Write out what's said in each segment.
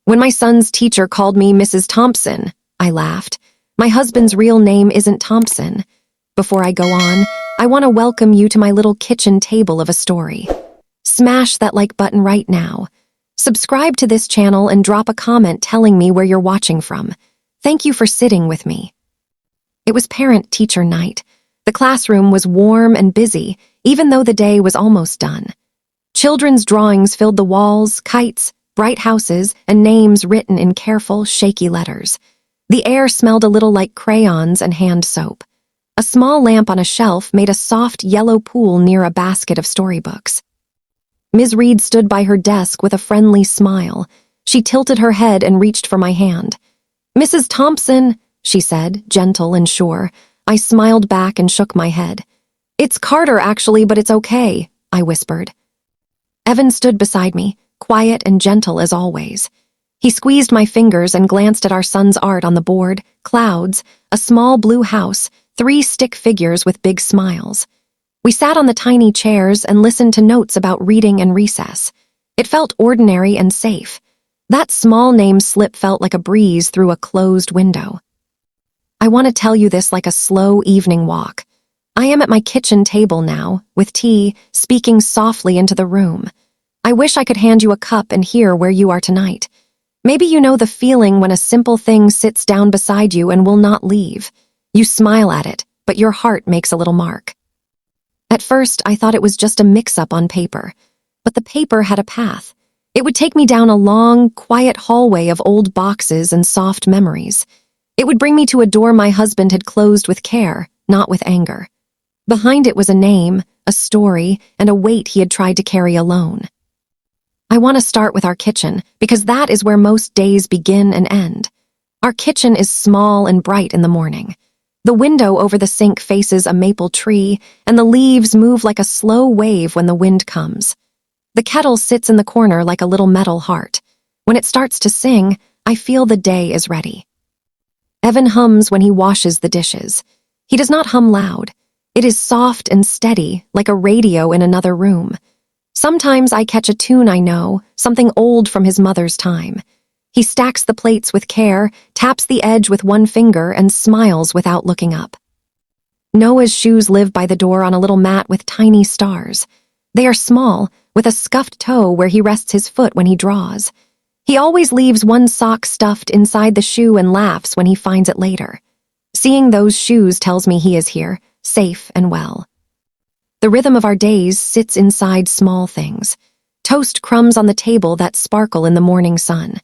When my son's teacher called me Mrs. Thompson, I laughed. My husband's real name isn't Thompson. Before I go on, I want to welcome you to my little kitchen table of a story. Smash that like button right now. Subscribe to this channel and drop a comment telling me where you're watching from. Thank you for sitting with me. It was parent-teacher night. The classroom was warm and busy, even though the day was almost done. Children's drawings filled the walls, kites, bright houses, and names written in careful, shaky letters. The air smelled a little like crayons and hand soap. A small lamp on a shelf made a soft yellow pool near a basket of storybooks. Ms. Reed stood by her desk with a friendly smile. She tilted her head and reached for my hand. "Mrs. Thompson," she said, gentle and sure. I smiled back and shook my head. "It's Carter, actually, but it's okay," I whispered. Evan stood beside me, quiet and gentle as always. He squeezed my fingers and glanced at our son's art on the board, clouds, a small blue house, 3 stick figures with big smiles. We sat on the tiny chairs and listened to notes about reading and recess. It felt ordinary and safe. That small name slip felt like a breeze through a closed window. I want to tell you this like a slow evening walk. I am at my kitchen table now, with tea, speaking softly into the room. I wish I could hand you a cup and hear where you are tonight. Maybe you know the feeling when a simple thing sits down beside you and will not leave. You smile at it, but your heart makes a little mark. At first, I thought it was just a mix-up on paper, but the paper had a path. It would take me down a long, quiet hallway of old boxes and soft memories. It would bring me to a door my husband had closed with care, not with anger. Behind it was a name, a story, and a weight he had tried to carry alone. I want to start with our kitchen, because that is where most days begin and end. Our kitchen is small and bright in the morning. The window over the sink faces a maple tree, and the leaves move like a slow wave when the wind comes. The kettle sits in the corner like a little metal heart. When it starts to sing, I feel the day is ready. Evan hums when he washes the dishes. He does not hum loud. It is soft and steady, like a radio in another room. Sometimes I catch a tune I know, something old from his mother's time. He stacks the plates with care, taps the edge with one finger, and smiles without looking up. Noah's shoes live by the door on a little mat with tiny stars. They are small, with a scuffed toe where he rests his foot when he draws. He always leaves one sock stuffed inside the shoe and laughs when he finds it later. Seeing those shoes tells me he is here, safe and well. The rhythm of our days sits inside small things. Toast crumbs on the table that sparkle in the morning sun.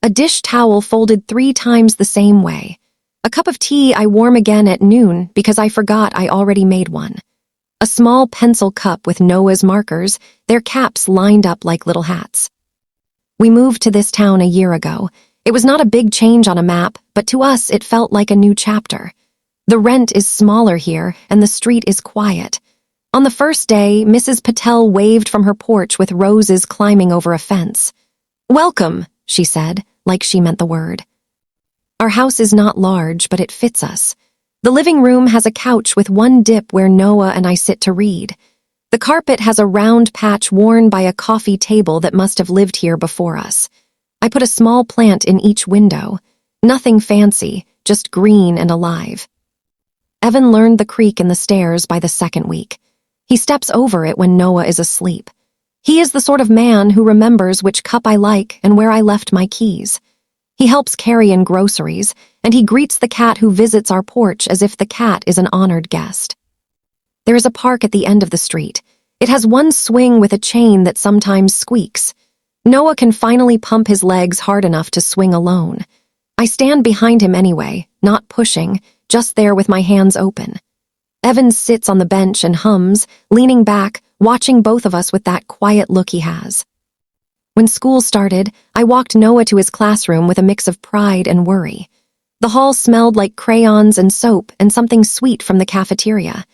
A dish towel folded 3 times the same way. A cup of tea I warm again at noon because I forgot I already made one. A small pencil cup with Noah's markers, their caps lined up like little hats. We moved to this town a year ago. It was not a big change on a map, but to us it felt like a new chapter. The rent is smaller here, and the street is quiet. On the first day, Mrs. Patel waved from her porch with roses climbing over a fence. "Welcome," she said, like she meant the word. Our house is not large, but it fits us. The living room has a couch with one dip where Noah and I sit to read. The carpet has a round patch worn by a coffee table that must have lived here before us. I put a small plant in each window. Nothing fancy, just green and alive. Evan learned the creak in the stairs by the 2nd week. He steps over it when Noah is asleep. He is the sort of man who remembers which cup I like and where I left my keys. He helps carry in groceries, and he greets the cat who visits our porch as if the cat is an honored guest. There is a park at the end of the street. It has one swing with a chain that sometimes squeaks. Noah can finally pump his legs hard enough to swing alone. I stand behind him anyway, not pushing, just there with my hands open. Evan sits on the bench and hums, leaning back, watching both of us with that quiet look he has. When school started, I walked Noah to his classroom with a mix of pride and worry. The hall smelled like crayons and soap and something sweet from the cafeteria.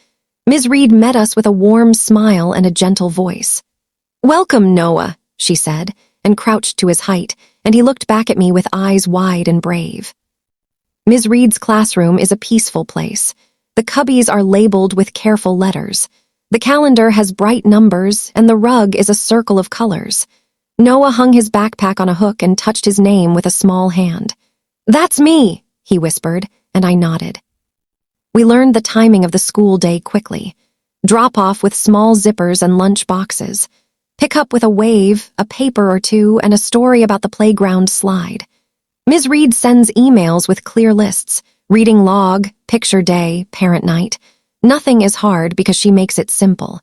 Ms. Reed met us with a warm smile and a gentle voice. "Welcome, Noah," she said, and crouched to his height, and he looked back at me with eyes wide and brave. Ms. Reed's classroom is a peaceful place. The cubbies are labeled with careful letters. The calendar has bright numbers, and the rug is a circle of colors. Noah hung his backpack on a hook and touched his name with a small hand. "That's me," he whispered, and I nodded. We learned the timing of the school day quickly. Drop off with small zippers and lunch boxes. Pick up with a wave, a paper or two, and a story about the playground slide. Ms. Reed sends emails with clear lists, reading log, picture day, parent night. Nothing is hard because she makes it simple.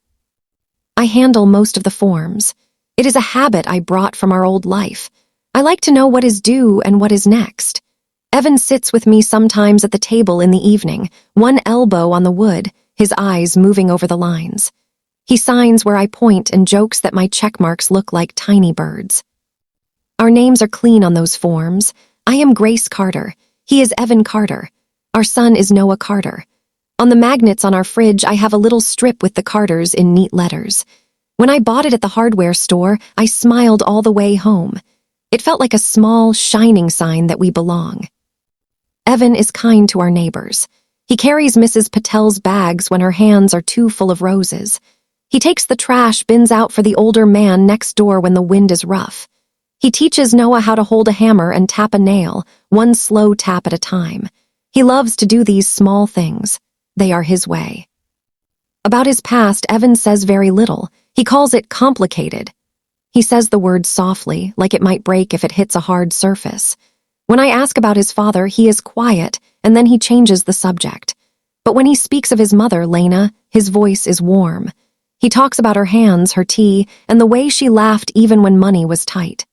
I handle most of the forms. It is a habit I brought from our old life. I like to know what is due and what is next. Evan sits with me sometimes at the table in the evening, one elbow on the wood, his eyes moving over the lines. He signs where I point and jokes that my check marks look like tiny birds. Our names are clean on those forms. I am Grace Carter. He is Evan Carter. Our son is Noah Carter. On the magnets on our fridge, I have a little strip with the Carters in neat letters. When I bought it at the hardware store, I smiled all the way home. It felt like a small, shining sign that we belong. Evan is kind to our neighbors. He carries Mrs. Patel's bags when her hands are too full of roses. He takes the trash bins out for the older man next door when the wind is rough. He teaches Noah how to hold a hammer and tap a nail, one slow tap at a time. He loves to do these small things. They are his way. About his past, Evan says very little. He calls it complicated. He says the word softly, like it might break if it hits a hard surface. When I ask about his father, he is quiet, and then he changes the subject. But when he speaks of his mother, Lena, his voice is warm. He talks about her hands, her tea, and the way she laughed even when money was tight.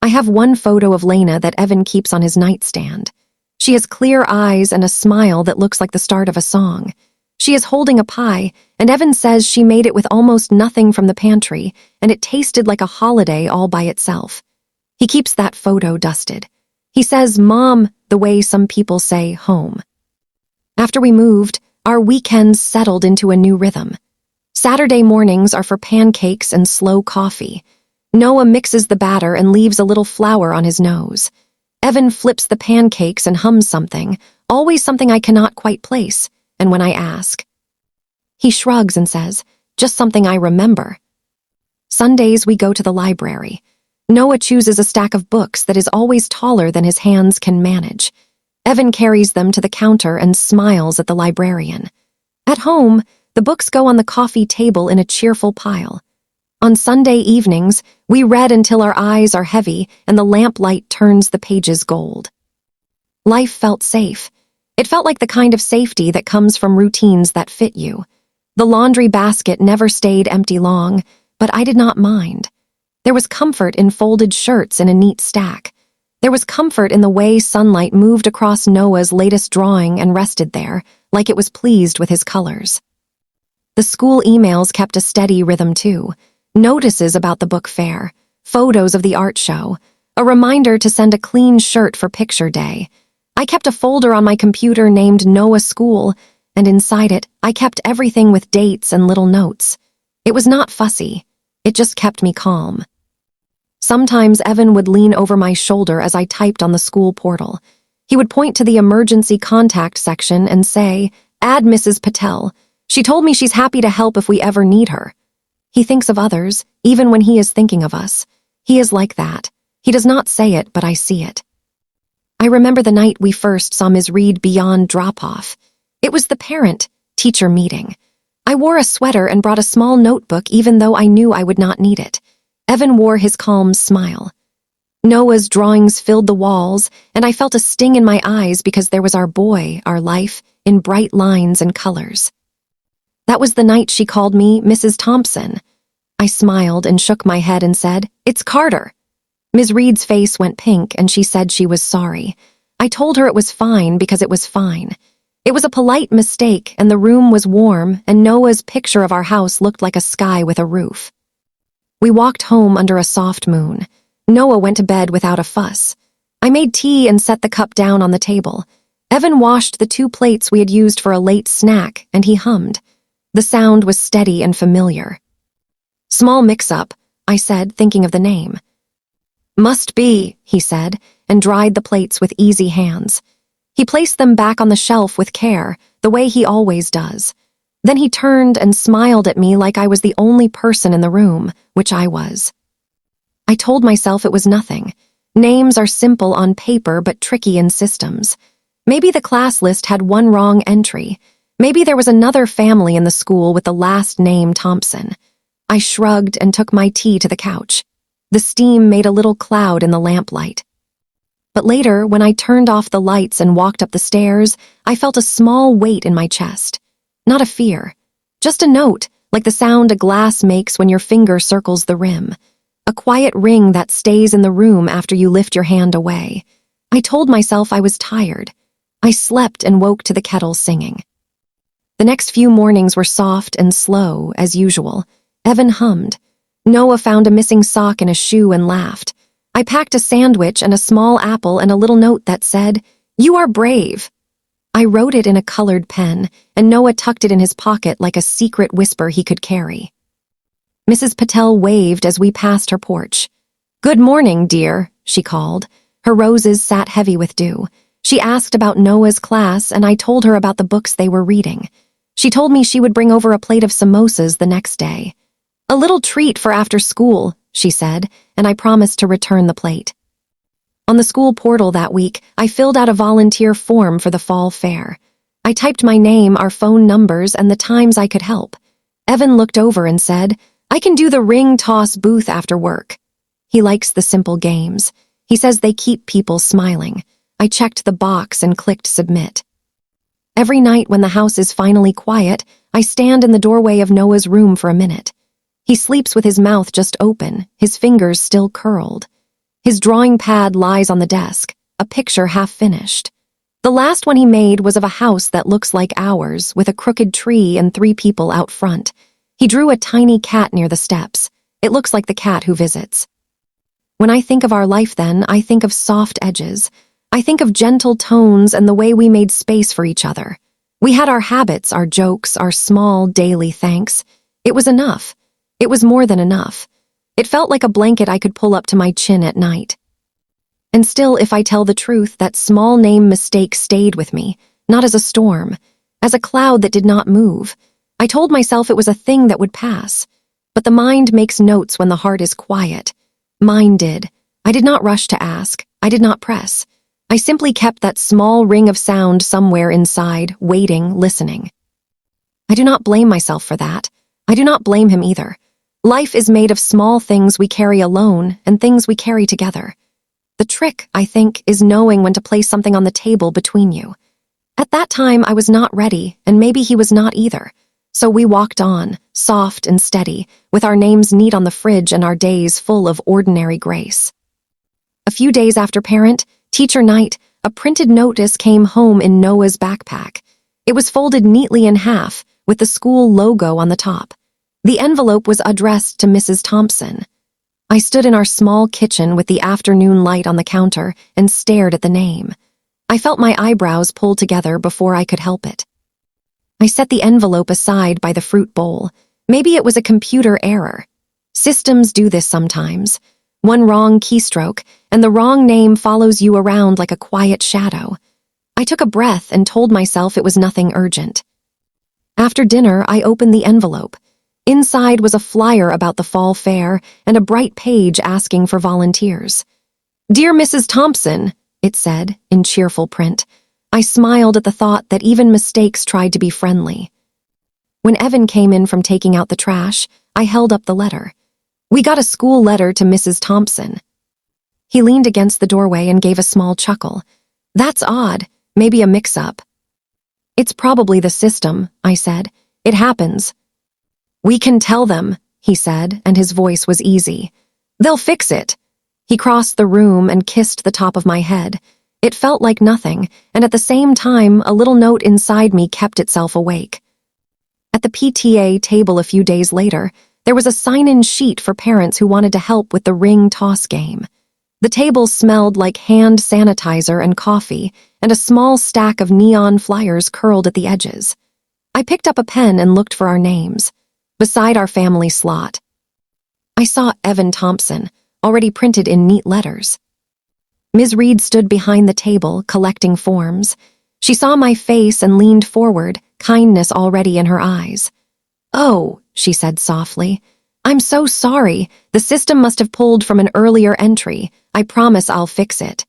I have one photo of Lena that Evan keeps on his nightstand. She has clear eyes and a smile that looks like the start of a song. She is holding a pie, and Evan says she made it with almost nothing from the pantry, and it tasted like a holiday all by itself. He keeps that photo dusted. He says, "Mom," the way some people say home. After we moved, our weekends settled into a new rhythm. Saturday mornings are for pancakes and slow coffee. Noah mixes the batter and leaves a little flour on his nose. Evan flips the pancakes and hums something, always something I cannot quite place, and when I ask, he shrugs and says, "Just something I remember." Sundays we go to the library. Noah chooses a stack of books that is always taller than his hands can manage. Evan carries them to the counter and smiles at the librarian. At home, the books go on the coffee table in a cheerful pile. On Sunday evenings, we read until our eyes are heavy and the lamplight turns the pages gold. Life felt safe. It felt like the kind of safety that comes from routines that fit you. The laundry basket never stayed empty long, but I did not mind. There was comfort in folded shirts in a neat stack. There was comfort in the way sunlight moved across Noah's latest drawing and rested there, like it was pleased with his colors. The school emails kept a steady rhythm too. Notices about the book fair, photos of the art show, a reminder to send a clean shirt for picture day. I kept a folder on my computer named Noah School, and inside it, I kept everything with dates and little notes. It was not fussy. It just kept me calm. Sometimes Evan would lean over my shoulder as I typed on the school portal. He would point to the emergency contact section and say, "Add Mrs. Patel. She told me she's happy to help if we ever need her." He thinks of others, even when he is thinking of us. He is like that. He does not say it, but I see it. I remember the night we first saw Ms. Reed beyond drop-off. It was the parent-teacher meeting. I wore a sweater and brought a small notebook even though I knew I would not need it. Evan wore his calm smile. Noah's drawings filled the walls, and I felt a sting in my eyes because there was our boy, our life, in bright lines and colors. That was the night she called me Mrs. Thompson. I smiled and shook my head and said, "It's Carter." Ms. Reed's face went pink and she said she was sorry. I told her it was fine because it was fine. It was a polite mistake and the room was warm and Noah's picture of our house looked like a sky with a roof. We walked home under a soft moon. Noah went to bed without a fuss. I made tea and set the cup down on the table. Evan washed the 2 plates we had used for a late snack and he hummed. The sound was steady and familiar. "Small mix-up," I said, thinking of the name. "Must be," he said, and dried the plates with easy hands. He placed them back on the shelf with care, the way he always does. Then he turned and smiled at me like I was the only person in the room, which I was. I told myself it was nothing. Names are simple on paper but tricky in systems. Maybe the class list had one wrong entry. Maybe there was another family in the school with the last name Thompson. I shrugged and took my tea to the couch. The steam made a little cloud in the lamplight. But later, when I turned off the lights and walked up the stairs, I felt a small weight in my chest. Not a fear. Just a note, like the sound a glass makes when your finger circles the rim. A quiet ring that stays in the room after you lift your hand away. I told myself I was tired. I slept and woke to the kettle singing. The next few mornings were soft and slow, as usual. Evan hummed. Noah found a missing sock in a shoe and laughed. I packed a sandwich and a small apple and a little note that said, "You are brave." I wrote it in a colored pen, and Noah tucked it in his pocket like a secret whisper he could carry. Mrs. Patel waved as we passed her porch. "Good morning, dear," she called. Her roses sat heavy with dew. She asked about Noah's class, and I told her about the books they were reading. She told me she would bring over a plate of samosas the next day. "A little treat for after school," she said, and I promised to return the plate. On the school portal that week, I filled out a volunteer form for the fall fair. I typed my name, our phone numbers, and the times I could help. Evan looked over and said, "I can do the ring toss booth after work." He likes the simple games. He says they keep people smiling. I checked the box and clicked submit. Every night when the house is finally quiet, I stand in the doorway of Noah's room for a minute. He sleeps with his mouth just open, his fingers still curled. His drawing pad lies on the desk, a picture half finished. The last one he made was of a house that looks like ours, with a crooked tree and 3 people out front. He drew a tiny cat near the steps. It looks like the cat who visits. When I think of our life then, I think of soft edges. I think of gentle tones and the way we made space for each other. We had our habits, our jokes, our small daily thanks. It was enough. It was more than enough. It felt like a blanket I could pull up to my chin at night. And still, if I tell the truth, that small name mistake stayed with me, not as a storm, as a cloud that did not move. I told myself it was a thing that would pass. But the mind makes notes when the heart is quiet. Mine did. I did not rush to ask. I did not press. I simply kept that small ring of sound somewhere inside, waiting, listening. I do not blame myself for that. I do not blame him either. Life is made of small things we carry alone and things we carry together. The trick, I think, is knowing when to place something on the table between you. At that time, I was not ready, and maybe he was not either. So we walked on, soft and steady, with our names neat on the fridge and our days full of ordinary grace. A few days after parent-teacher night, a printed notice came home in Noah's backpack. It was folded neatly in half, with the school logo on the top. The envelope was addressed to Mrs. Thompson. I stood in our small kitchen with the afternoon light on the counter and stared at the name. I felt my eyebrows pull together before I could help it. I set the envelope aside by the fruit bowl. Maybe it was a computer error. Systems do this sometimes. One wrong keystroke, and the wrong name follows you around like a quiet shadow. I took a breath and told myself it was nothing urgent. After dinner, I opened the envelope. Inside was a flyer about the fall fair and a bright page asking for volunteers. "Dear Mrs. Thompson," it said, in cheerful print. I smiled at the thought that even mistakes tried to be friendly. When Evan came in from taking out the trash, I held up the letter. "We got a school letter to Mrs. Thompson." He leaned against the doorway and gave a small chuckle. "That's odd, maybe a mix-up." "It's probably the system," I said. "It happens." "We can tell them," he said, and his voice was easy. "They'll fix it." He crossed the room and kissed the top of my head. It felt like nothing, and at the same time, a little note inside me kept itself awake. At the PTA table a few days later, there was a sign-in sheet for parents who wanted to help with the ring toss game. The table smelled like hand sanitizer and coffee, and a small stack of neon flyers curled at the edges. I picked up a pen and looked for our names. Beside our family slot, I saw Evan Thompson, already printed in neat letters. Ms. Reed stood behind the table, collecting forms. She saw my face and leaned forward, kindness already in her eyes. "Oh," she said softly, I'm so sorry. The system must have pulled from an earlier entry. I promise I'll fix it.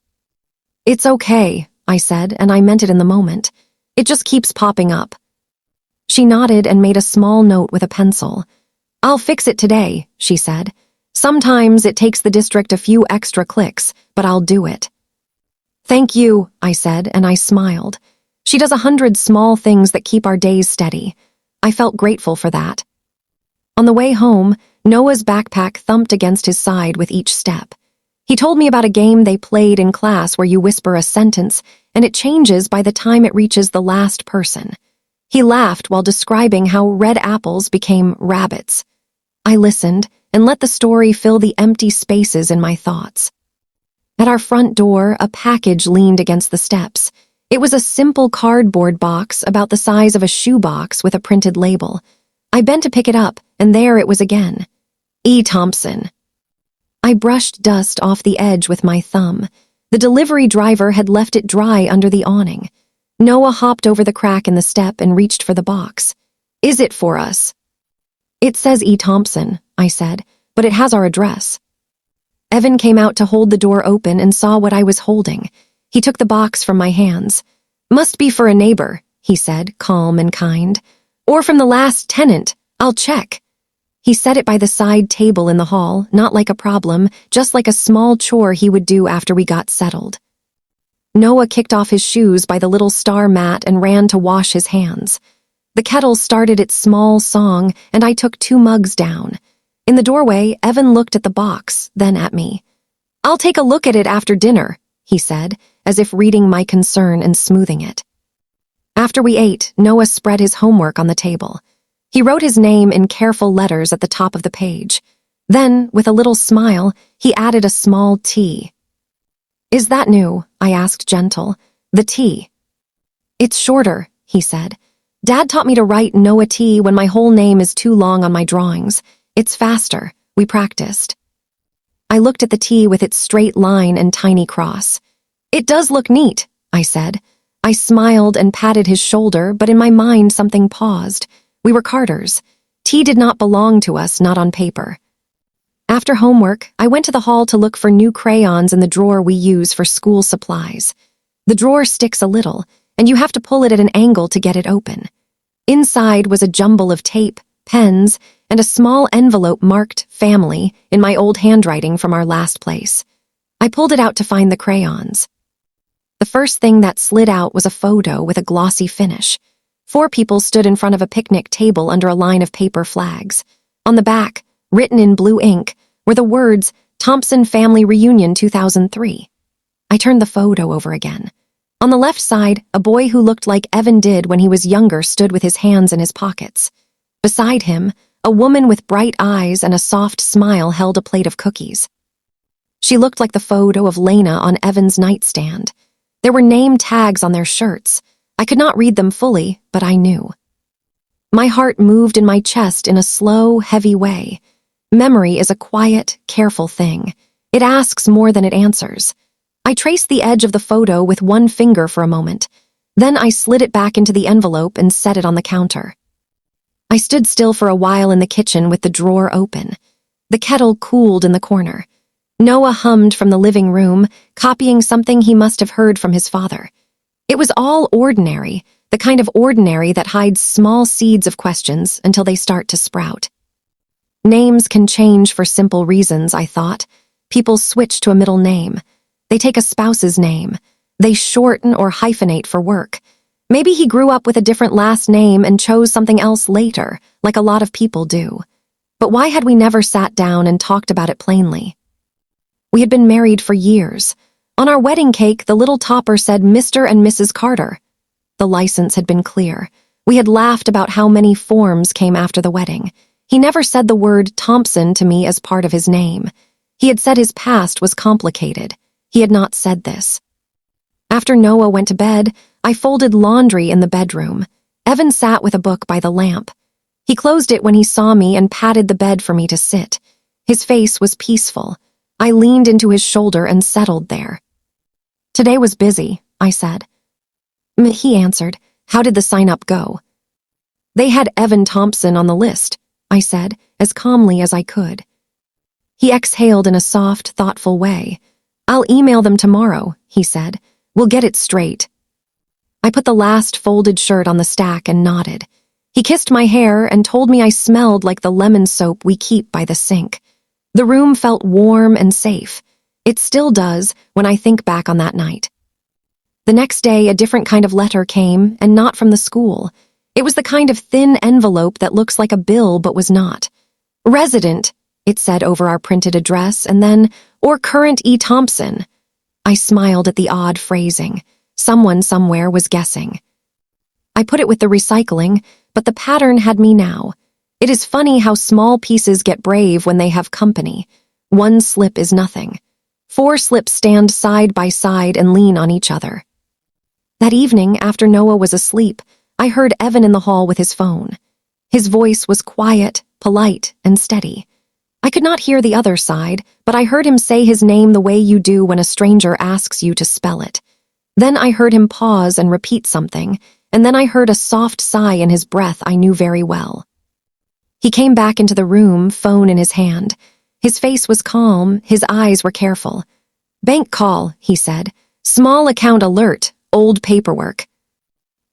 It's okay, I said, and I meant it in the moment. It just keeps popping up. She nodded and made a small note with a pencil. I'll fix it today, she said. Sometimes it takes the district a few extra clicks, but I'll do it. Thank you, I said, and I smiled. She does 100 small things that keep our days steady. I felt grateful for that. On the way home, Noah's backpack thumped against his side with each step. He told me about a game they played in class where you whisper a sentence and it changes by the time it reaches the last person. He laughed while describing how red apples became rabbits. I listened and let the story fill the empty spaces in my thoughts. At our front door, a package leaned against the steps. It was a simple cardboard box about the size of a shoebox with a printed label. I bent to pick it up, and there it was again. E. Thompson. I brushed dust off the edge with my thumb. The delivery driver had left it dry under the awning. Noah hopped over the crack in the step and reached for the box. Is it for us? It says E. Thompson, I said, but it has our address. Evan came out to hold the door open and saw what I was holding. He took the box from my hands. Must be for a neighbor, he said, calm and kind. Or from the last tenant. I'll check. He set it by the side table in the hall, not like a problem, just like a small chore he would do after we got settled. Noah kicked off his shoes by the little star mat and ran to wash his hands. The kettle started its small song, and I took 2 mugs down. In the doorway, Evan looked at the box, then at me. I'll take a look at it after dinner, he said, as if reading my concern and smoothing it. After we ate, Noah spread his homework on the table. He wrote his name in careful letters at the top of the page. Then, with a little smile, he added a small T. Is that new? I asked gentle. The T. It's shorter, he said. Dad taught me to write Noah T when my whole name is too long on my drawings. It's faster. We practiced. I looked at the T with its straight line and tiny cross. It does look neat, I said. I smiled and patted his shoulder, but in my mind something paused. We were Carters. T did not belong to us, not on paper. After homework, I went to the hall to look for new crayons in the drawer we use for school supplies. The drawer sticks a little, and you have to pull it at an angle to get it open. Inside was a jumble of tape, pens, and a small envelope marked family in my old handwriting from our last place. I pulled it out to find the crayons. The first thing that slid out was a photo with a glossy finish. 4 people stood in front of a picnic table under a line of paper flags. On the back, written in blue ink, were the words, Thompson Family Reunion 2003. I turned the photo over again. On the left side, a boy who looked like Evan did when he was younger stood with his hands in his pockets. Beside him, a woman with bright eyes and a soft smile held a plate of cookies. She looked like the photo of Lena on Evan's nightstand. There were name tags on their shirts. I could not read them fully, but I knew. My heart moved in my chest in a slow, heavy way. Memory is a quiet, careful thing. It asks more than it answers. I traced the edge of the photo with one finger for a moment. Then I slid it back into the envelope and set it on the counter. I stood still for a while in the kitchen with the drawer open. The kettle cooled in the corner. Noah hummed from the living room, copying something he must have heard from his father. It was all ordinary, the kind of ordinary that hides small seeds of questions until they start to sprout. Names can change for simple reasons, I thought. People switch to a middle name. They take a spouse's name. They shorten or hyphenate for work. Maybe he grew up with a different last name and chose something else later, like a lot of people do. But why had we never sat down and talked about it plainly? We had been married for years. On our wedding cake, the little topper said Mr. and Mrs. Carter. The license had been clear. We had laughed about how many forms came after the wedding. He never said the word Thompson to me as part of his name. He had said his past was complicated. He had not said this. After Noah went to bed, I folded laundry in the bedroom. Evan sat with a book by the lamp. He closed it when he saw me and patted the bed for me to sit. His face was peaceful. I leaned into his shoulder and settled there. Today was busy, I said. He answered. How did the sign-up go? They had Evan Thompson on the list, I said, as calmly as I could. He exhaled in a soft, thoughtful way. "I'll email them tomorrow," he said. "We'll get it straight." I put the last folded shirt on the stack and nodded. He kissed my hair and told me I smelled like the lemon soap we keep by the sink. The room felt warm and safe. It still does when I think back on that night. The next day, a different kind of letter came, and not from the school. It was the kind of thin envelope that looks like a bill but was not. "Resident," it said over our printed address, and then, "or current E. Thompson." I smiled at the odd phrasing. Someone somewhere was guessing. I put it with the recycling, but the pattern had me now. It is funny how small pieces get brave when they have company. One slip is nothing. 4 slips stand side by side and lean on each other. That evening, after Noah was asleep, I heard Evan in the hall with his phone. His voice was quiet, polite, and steady. I could not hear the other side, but I heard him say his name the way you do when a stranger asks you to spell it. Then I heard him pause and repeat something, and then I heard a soft sigh in his breath I knew very well. He came back into the room, phone in his hand. His face was calm, his eyes were careful. "Bank call," he said. "Small account alert, old paperwork."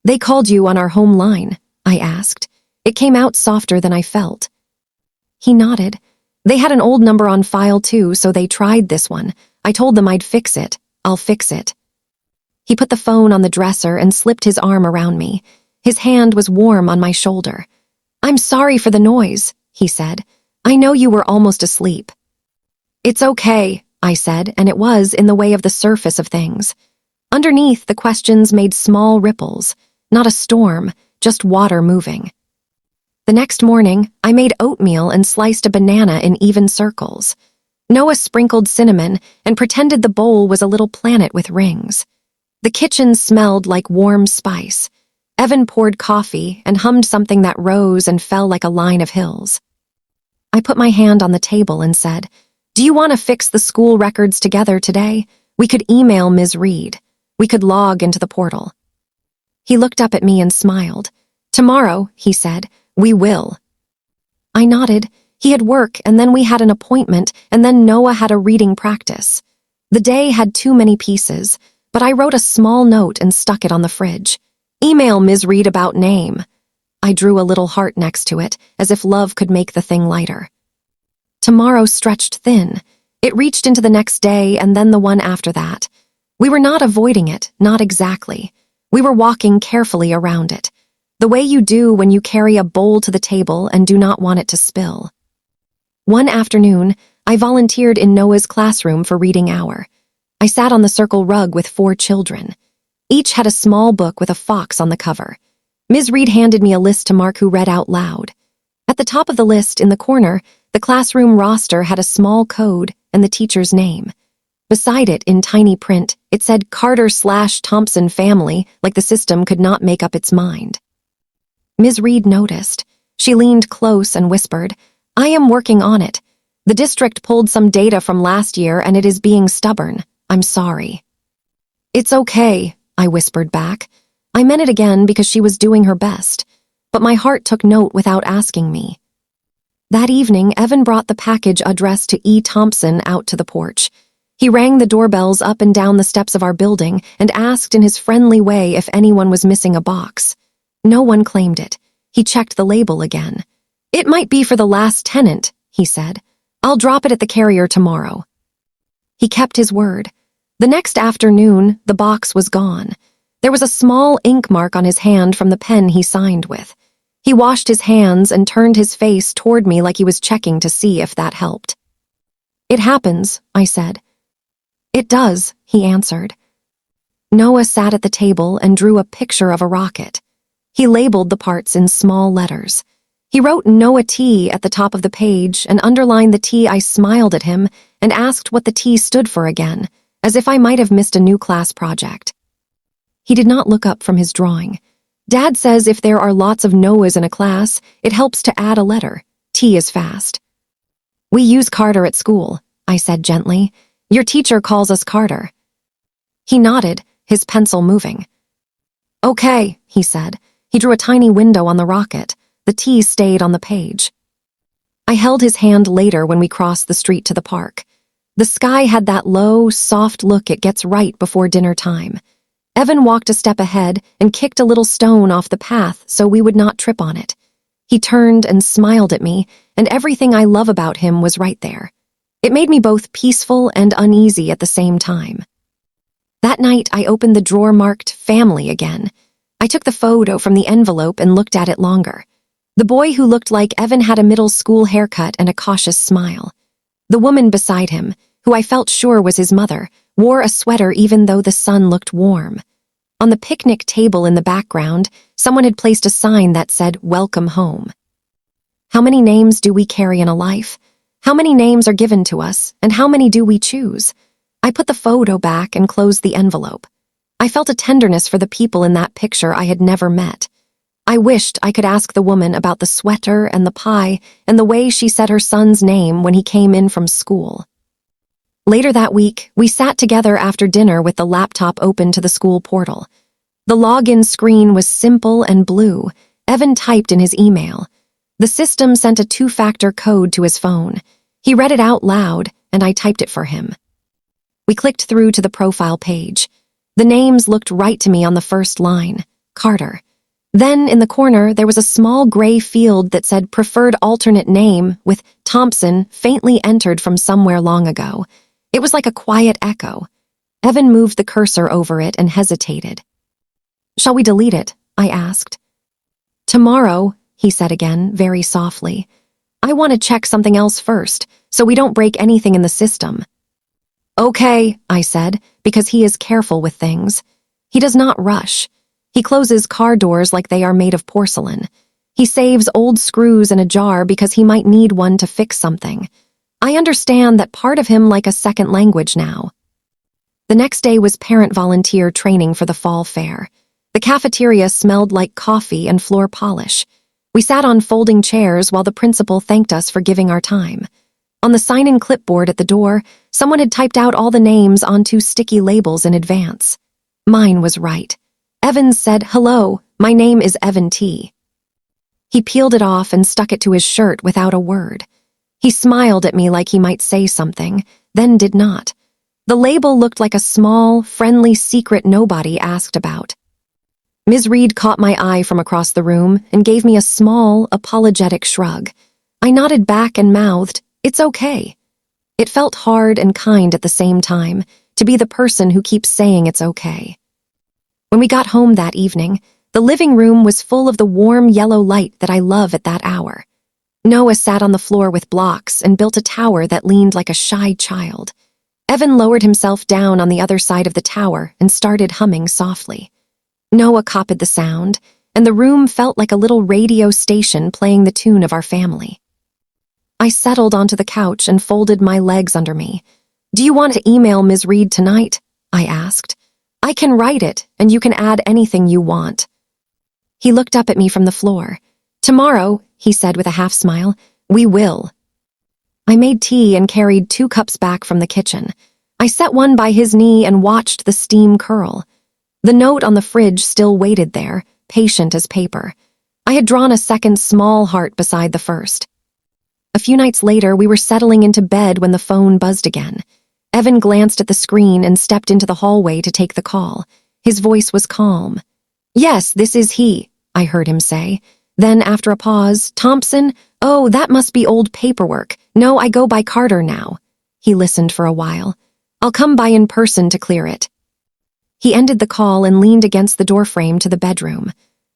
"They called you on our home line?" I asked. It came out softer than I felt. He nodded. "They had an old number on file too, so they tried this one. I told them I'd fix it. I'll fix it." He put the phone on the dresser and slipped his arm around me. His hand was warm on my shoulder. "I'm sorry for the noise," he said. "I know you were almost asleep." "It's okay," I said, and it was in the way of the surface of things. Underneath, the questions made small ripples, not a storm, just water moving. The next morning, I made oatmeal and sliced a banana in even circles. Noah sprinkled cinnamon and pretended the bowl was a little planet with rings. The kitchen smelled like warm spice. Evan poured coffee and hummed something that rose and fell like a line of hills. I put my hand on the table and said, "Do you want to fix the school records together today? We could email Ms. Reed. We could log into the portal." He looked up at me and smiled. "Tomorrow," he said, "we will." I nodded. He had work, and then we had an appointment, and then Noah had a reading practice. The day had too many pieces, but I wrote a small note and stuck it on the fridge. "Email Ms. Reed about name." I drew a little heart next to it, as if love could make the thing lighter. Tomorrow stretched thin. It reached into the next day and then the one after that. We were not avoiding it, not exactly. We were walking carefully around it, the way you do when you carry a bowl to the table and do not want it to spill. One afternoon, I volunteered in Noah's classroom for reading hour. I sat on the circle rug with 4 children. Each had a small book with a fox on the cover. Ms. Reed handed me a list to mark who read out loud. At the top of the list, in the corner, the classroom roster had a small code and the teacher's name. Beside it, in tiny print, it said Carter/Thompson family, like the system could not make up its mind. Ms. Reed noticed. She leaned close and whispered, "I am working on it. The district pulled some data from last year and it is being stubborn. I'm sorry." "It's okay," I whispered back. I meant it again because she was doing her best, but my heart took note without asking me. That evening, Evan brought the package addressed to E. Thompson out to the porch. He rang the doorbells up and down the steps of our building and asked in his friendly way if anyone was missing a box. No one claimed it. He checked the label again. "It might be for the last tenant," he said. "I'll drop it at the carrier tomorrow." He kept his word. The next afternoon, the box was gone. There was a small ink mark on his hand from the pen he signed with. He washed his hands and turned his face toward me like he was checking to see if that helped. "It happens," I said. "It does," he answered. Noah sat at the table and drew a picture of a rocket. He labeled the parts in small letters. He wrote Noah T at the top of the page and underlined the T. I smiled at him and asked what the T stood for again, as if I might have missed a new class project. He did not look up from his drawing. "Dad says if there are lots of Noahs in a class, it helps to add a letter. T is fast." "We use Carter at school," I said gently. "Your teacher calls us Carter." He nodded, his pencil moving. "Okay," he said. He drew a tiny window on the rocket. The T stayed on the page. I held his hand later when we crossed the street to the park. The sky had that low, soft look it gets right before dinner time. Evan walked a step ahead and kicked a little stone off the path so we would not trip on it. He turned and smiled at me, and everything I love about him was right there. It made me both peaceful and uneasy at the same time. That night, I opened the drawer marked Family again. I took the photo from the envelope and looked at it longer. The boy who looked like Evan had a middle school haircut and a cautious smile. The woman beside him, who I felt sure was his mother, wore a sweater even though the sun looked warm. On the picnic table in the background, someone had placed a sign that said, "Welcome home." How many names do we carry in a life? How many names are given to us, and how many do we choose? I put the photo back and closed the envelope. I felt a tenderness for the people in that picture I had never met. I wished I could ask the woman about the sweater and the pie and the way she said her son's name when he came in from school. Later that week, we sat together after dinner with the laptop open to the school portal. The login screen was simple and blue. Evan typed in his email. The system sent a 2-factor code to his phone. He read it out loud, and I typed it for him. We clicked through to the profile page. The names looked right to me on the first line, Carter. Then, in the corner, there was a small gray field that said preferred alternate name with Thompson faintly entered from somewhere long ago. It was like a quiet echo. Evan moved the cursor over it and hesitated. "Shall we delete it?" I asked. "Tomorrow," he said again, very softly. "I want to check something else first, so we don't break anything in the system." "Okay," I said, because he is careful with things. He does not rush. He closes car doors like they are made of porcelain. He saves old screws in a jar because he might need one to fix something. I understand that part of him like a second language now. The next day was parent volunteer training for the fall fair. The cafeteria smelled like coffee and floor polish. We sat on folding chairs while the principal thanked us for giving our time. On the sign-in clipboard at the door, someone had typed out all the names onto sticky labels in advance. Mine was right. Evans said, "Hello, my name is Evan T." He peeled it off and stuck it to his shirt without a word. He smiled at me like he might say something, then did not. The label looked like a small, friendly secret nobody asked about. Ms. Reed caught my eye from across the room and gave me a small, apologetic shrug. I nodded back and mouthed, "It's okay." It felt hard and kind at the same time to be the person who keeps saying it's okay. When we got home that evening, the living room was full of the warm yellow light that I love at that hour. Noah sat on the floor with blocks and built a tower that leaned like a shy child. Evan lowered himself down on the other side of the tower and started humming softly. Noah copied the sound, and the room felt like a little radio station playing the tune of our family. I settled onto the couch and folded my legs under me. "Do you want to email Ms. Reed tonight?" I asked. "I can write it, and you can add anything you want." He looked up at me from the floor. "Tomorrow," he said with a half-smile, "we will." I made tea and carried 2 cups back from the kitchen. I set one by his knee and watched the steam curl. The note on the fridge still waited there, patient as paper. I had drawn a second small heart beside the first. A few nights later, we were settling into bed when the phone buzzed again. Evan glanced at the screen and stepped into the hallway to take the call. His voice was calm. "Yes, this is he," I heard him say. Then, after a pause, "Thompson? Oh, that must be old paperwork. No, I go by Carter now." He listened for a while. "I'll come by in person to clear it." He ended the call and leaned against the doorframe to the bedroom.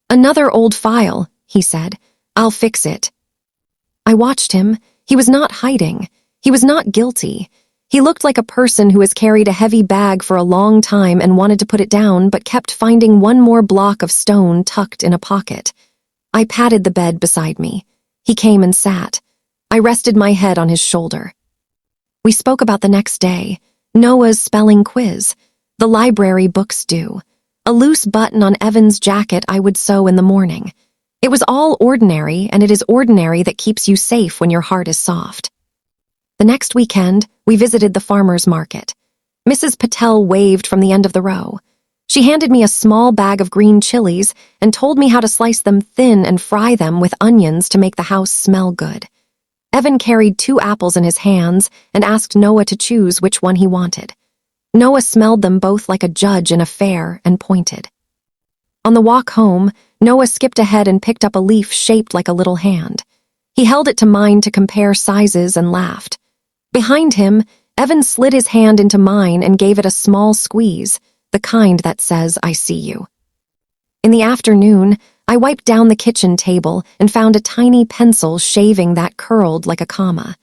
"Another old file," he said. "I'll fix it." I watched him. He was not hiding. He was not guilty. He looked like a person who has carried a heavy bag for a long time and wanted to put it down but kept finding one more block of stone tucked in a pocket. I patted the bed beside me. He came and sat. I rested my head on his shoulder. We spoke about the next day, Noah's spelling quiz, the library books due, a loose button on Evan's jacket I would sew in the morning. It was all ordinary, and it is ordinary that keeps you safe when your heart is soft. The next weekend, we visited the farmer's market. Mrs. Patel waved from the end of the row. She handed me a small bag of green chilies and told me how to slice them thin and fry them with onions to make the house smell good. Evan carried 2 apples in his hands and asked Noah to choose which one he wanted. Noah smelled them both like a judge in a fair and pointed. On the walk home, Noah skipped ahead and picked up a leaf shaped like a little hand. He held it to mine to compare sizes and laughed. Behind him, Evan slid his hand into mine and gave it a small squeeze, the kind that says, "I see you." In the afternoon, I wiped down the kitchen table and found a tiny pencil shaving that curled like a comma.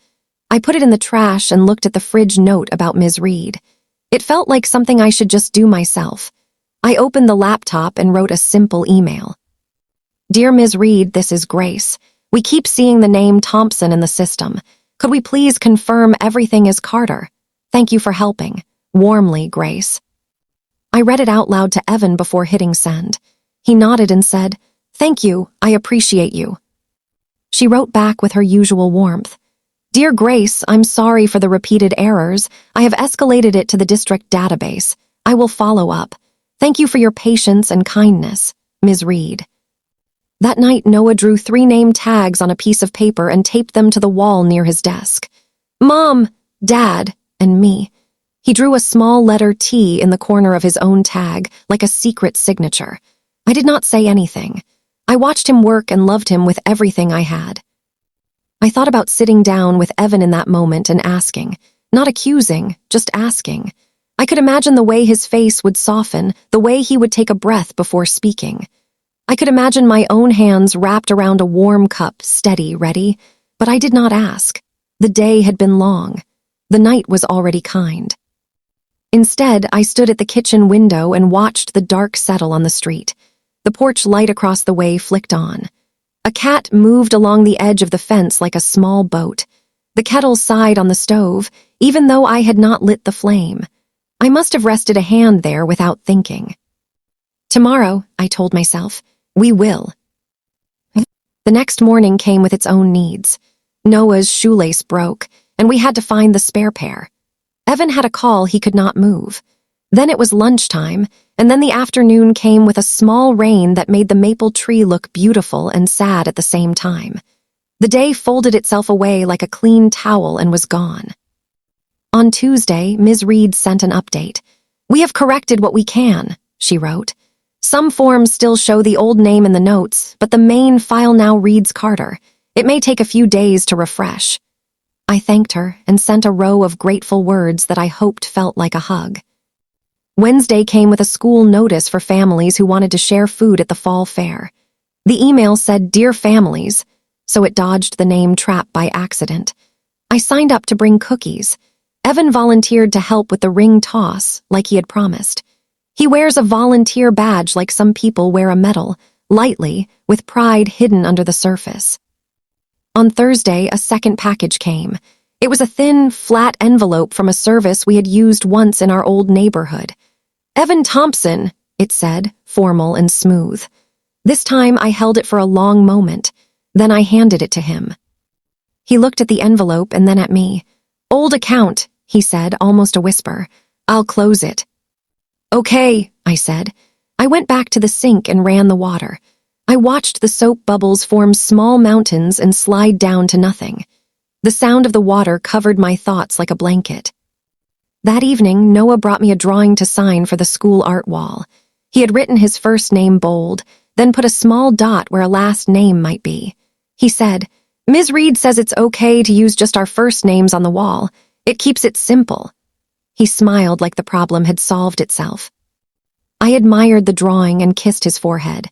I put it in the trash and looked at the fridge note about Ms. Reed. It felt like something I should just do myself. I opened the laptop and wrote a simple email. "Dear Ms. Reed, this is Grace. We keep seeing the name Thompson in the system. Could we please confirm everything is Carter? Thank you for helping. Warmly, Grace." I read it out loud to Evan before hitting send. He nodded and said, "Thank you, I appreciate you." She wrote back with her usual warmth. "Dear Grace, I'm sorry for the repeated errors. I have escalated it to the district database. I will follow up. Thank you for your patience and kindness, Ms. Reed." That night, Noah drew 3 name tags on a piece of paper and taped them to the wall near his desk. Mom, Dad, and me. He drew a small letter T in the corner of his own tag, like a secret signature. I did not say anything. I watched him work and loved him with everything I had. I thought about sitting down with Evan in that moment and asking, not accusing, just asking. I could imagine the way his face would soften, the way he would take a breath before speaking. I could imagine my own hands wrapped around a warm cup, steady, ready, but I did not ask. The day had been long. The night was already kind. Instead, I stood at the kitchen window and watched the dark settle on the street. The porch light across the way flicked on. A cat moved along the edge of the fence like a small boat. The kettle sighed on the stove, even though I had not lit the flame. I must have rested a hand there without thinking. Tomorrow, I told myself, we will. The next morning came with its own needs. Noah's shoelace broke, and we had to find the spare pair. Evan had a call he could not move. Then it was lunchtime, and then the afternoon came with a small rain that made the maple tree look beautiful and sad at the same time. The day folded itself away like a clean towel and was gone. On Tuesday, Ms. Reed sent an update. "We have corrected what we can," she wrote. "Some forms still show the old name in the notes, but the main file now reads Carter. It may take a few days to refresh." I thanked her and sent a row of grateful words that I hoped felt like a hug. Wednesday came with a school notice for families who wanted to share food at the fall fair. The email said, "Dear families," so it dodged the name trap by accident. I signed up to bring cookies. Evan volunteered to help with the ring toss, like he had promised. He wears a volunteer badge like some people wear a medal, lightly, with pride hidden under the surface. On Thursday, a second package came. It was a thin, flat envelope from a service we had used once in our old neighborhood. "Evan Thompson," it said, formal and smooth. This time I held it for a long moment. Then I handed it to him. He looked at the envelope and then at me. "Old account," he said, almost a whisper. "I'll close it." "Okay," I said. I went back to the sink and ran the water. I watched the soap bubbles form small mountains and slide down to nothing. The sound of the water covered my thoughts like a blanket. That evening, Noah brought me a drawing to sign for the school art wall. He had written his first name bold, then put a small dot where a last name might be. He said, "Ms. Reed says it's okay to use just our first names on the wall. It keeps it simple." He smiled like the problem had solved itself. I admired the drawing and kissed his forehead.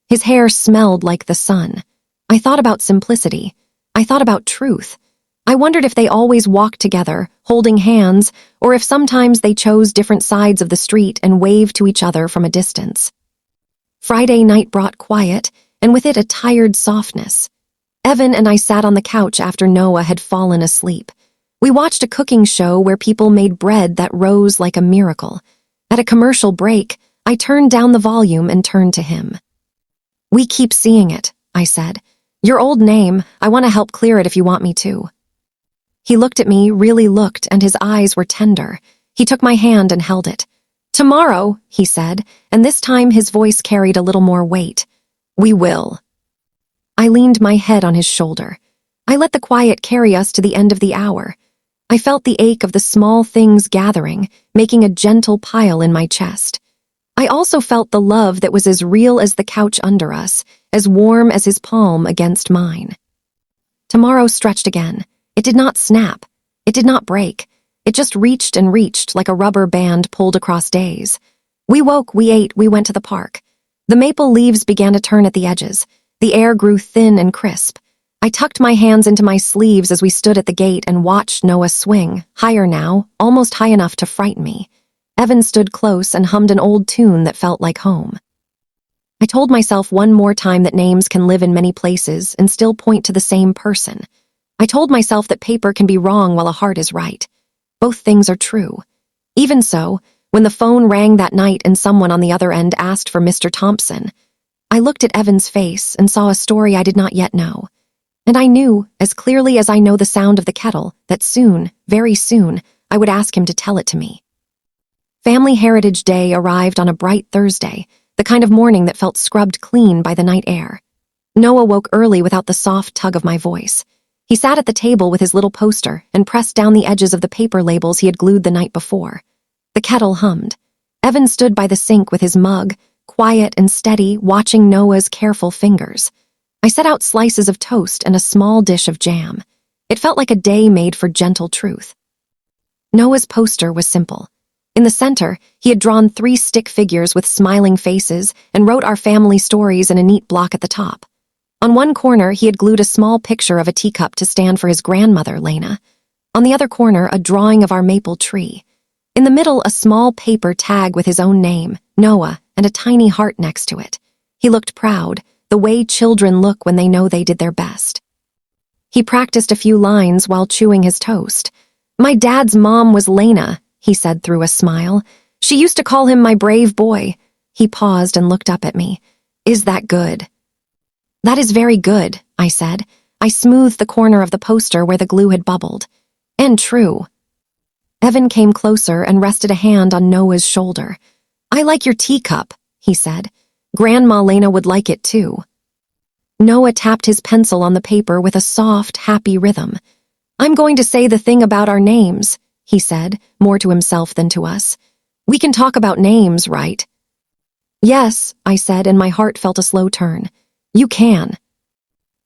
His hair smelled like the sun. I thought about simplicity. I thought about truth. I wondered if they always walked together, holding hands, or if sometimes they chose different sides of the street and waved to each other from a distance. Friday night brought quiet, and with it a tired softness. Evan and I sat on the couch after Noah had fallen asleep. We watched a cooking show where people made bread that rose like a miracle. At a commercial break, I turned down the volume and turned to him. "We keep seeing it," I said. "Your old name, I want to help clear it if you want me to." He looked at me, really looked, and his eyes were tender. He took my hand and held it. "Tomorrow," he said, and this time his voice carried a little more weight. "We will." I leaned my head on his shoulder. I let the quiet carry us to the end of the hour. I felt the ache of the small things gathering, making a gentle pile in my chest. I also felt the love that was as real as the couch under us, as warm as his palm against mine. Tomorrow stretched again. It did not snap. It did not break. It just reached and reached like a rubber band pulled across days. We woke, we ate, we went to the park. The maple leaves began to turn at the edges. The air grew thin and crisp. I tucked my hands into my sleeves as we stood at the gate and watched Noah swing, higher now, almost high enough to frighten me. Evan stood close and hummed an old tune that felt like home. I told myself one more time that names can live in many places and still point to the same person. I told myself that paper can be wrong while a heart is right. Both things are true. Even so, when the phone rang that night and someone on the other end asked for Mr. Thompson, I looked at Evan's face and saw a story I did not yet know. And I knew, as clearly as I know the sound of the kettle, that soon, very soon, I would ask him to tell it to me. Family Heritage Day arrived on a bright Thursday, the kind of morning that felt scrubbed clean by the night air. Noah woke early without the soft tug of my voice. He sat at the table with his little poster and pressed down the edges of the paper labels he had glued the night before. The kettle hummed. Evan stood by the sink with his mug, quiet and steady, watching Noah's careful fingers. I set out slices of toast and a small dish of jam. It felt like a day made for gentle truth. Noah's poster was simple. In the center, he had drawn 3 stick figures with smiling faces and wrote our family stories in a neat block at the top. On one corner, he had glued a small picture of a teacup to stand for his grandmother, Lena. On the other corner, a drawing of our maple tree. In the middle, a small paper tag with his own name, Noah, and a tiny heart next to it. He looked proud, the way children look when they know they did their best. He practiced a few lines while chewing his toast. "My dad's mom was Lena," he said through a smile. "She used to call him my brave boy." He paused and looked up at me. "Is that good?" "That is very good," I said. I smoothed the corner of the poster where the glue had bubbled. "And true." Evan came closer and rested a hand on Noah's shoulder. "I like your teacup," he said. "Grandma Lena would like it too." Noah tapped his pencil on the paper with a soft, happy rhythm. "I'm going to say the thing about our names," he said, more to himself than to us. "We can talk about names, right?" "Yes," I said, and my heart felt a slow turn. "You can."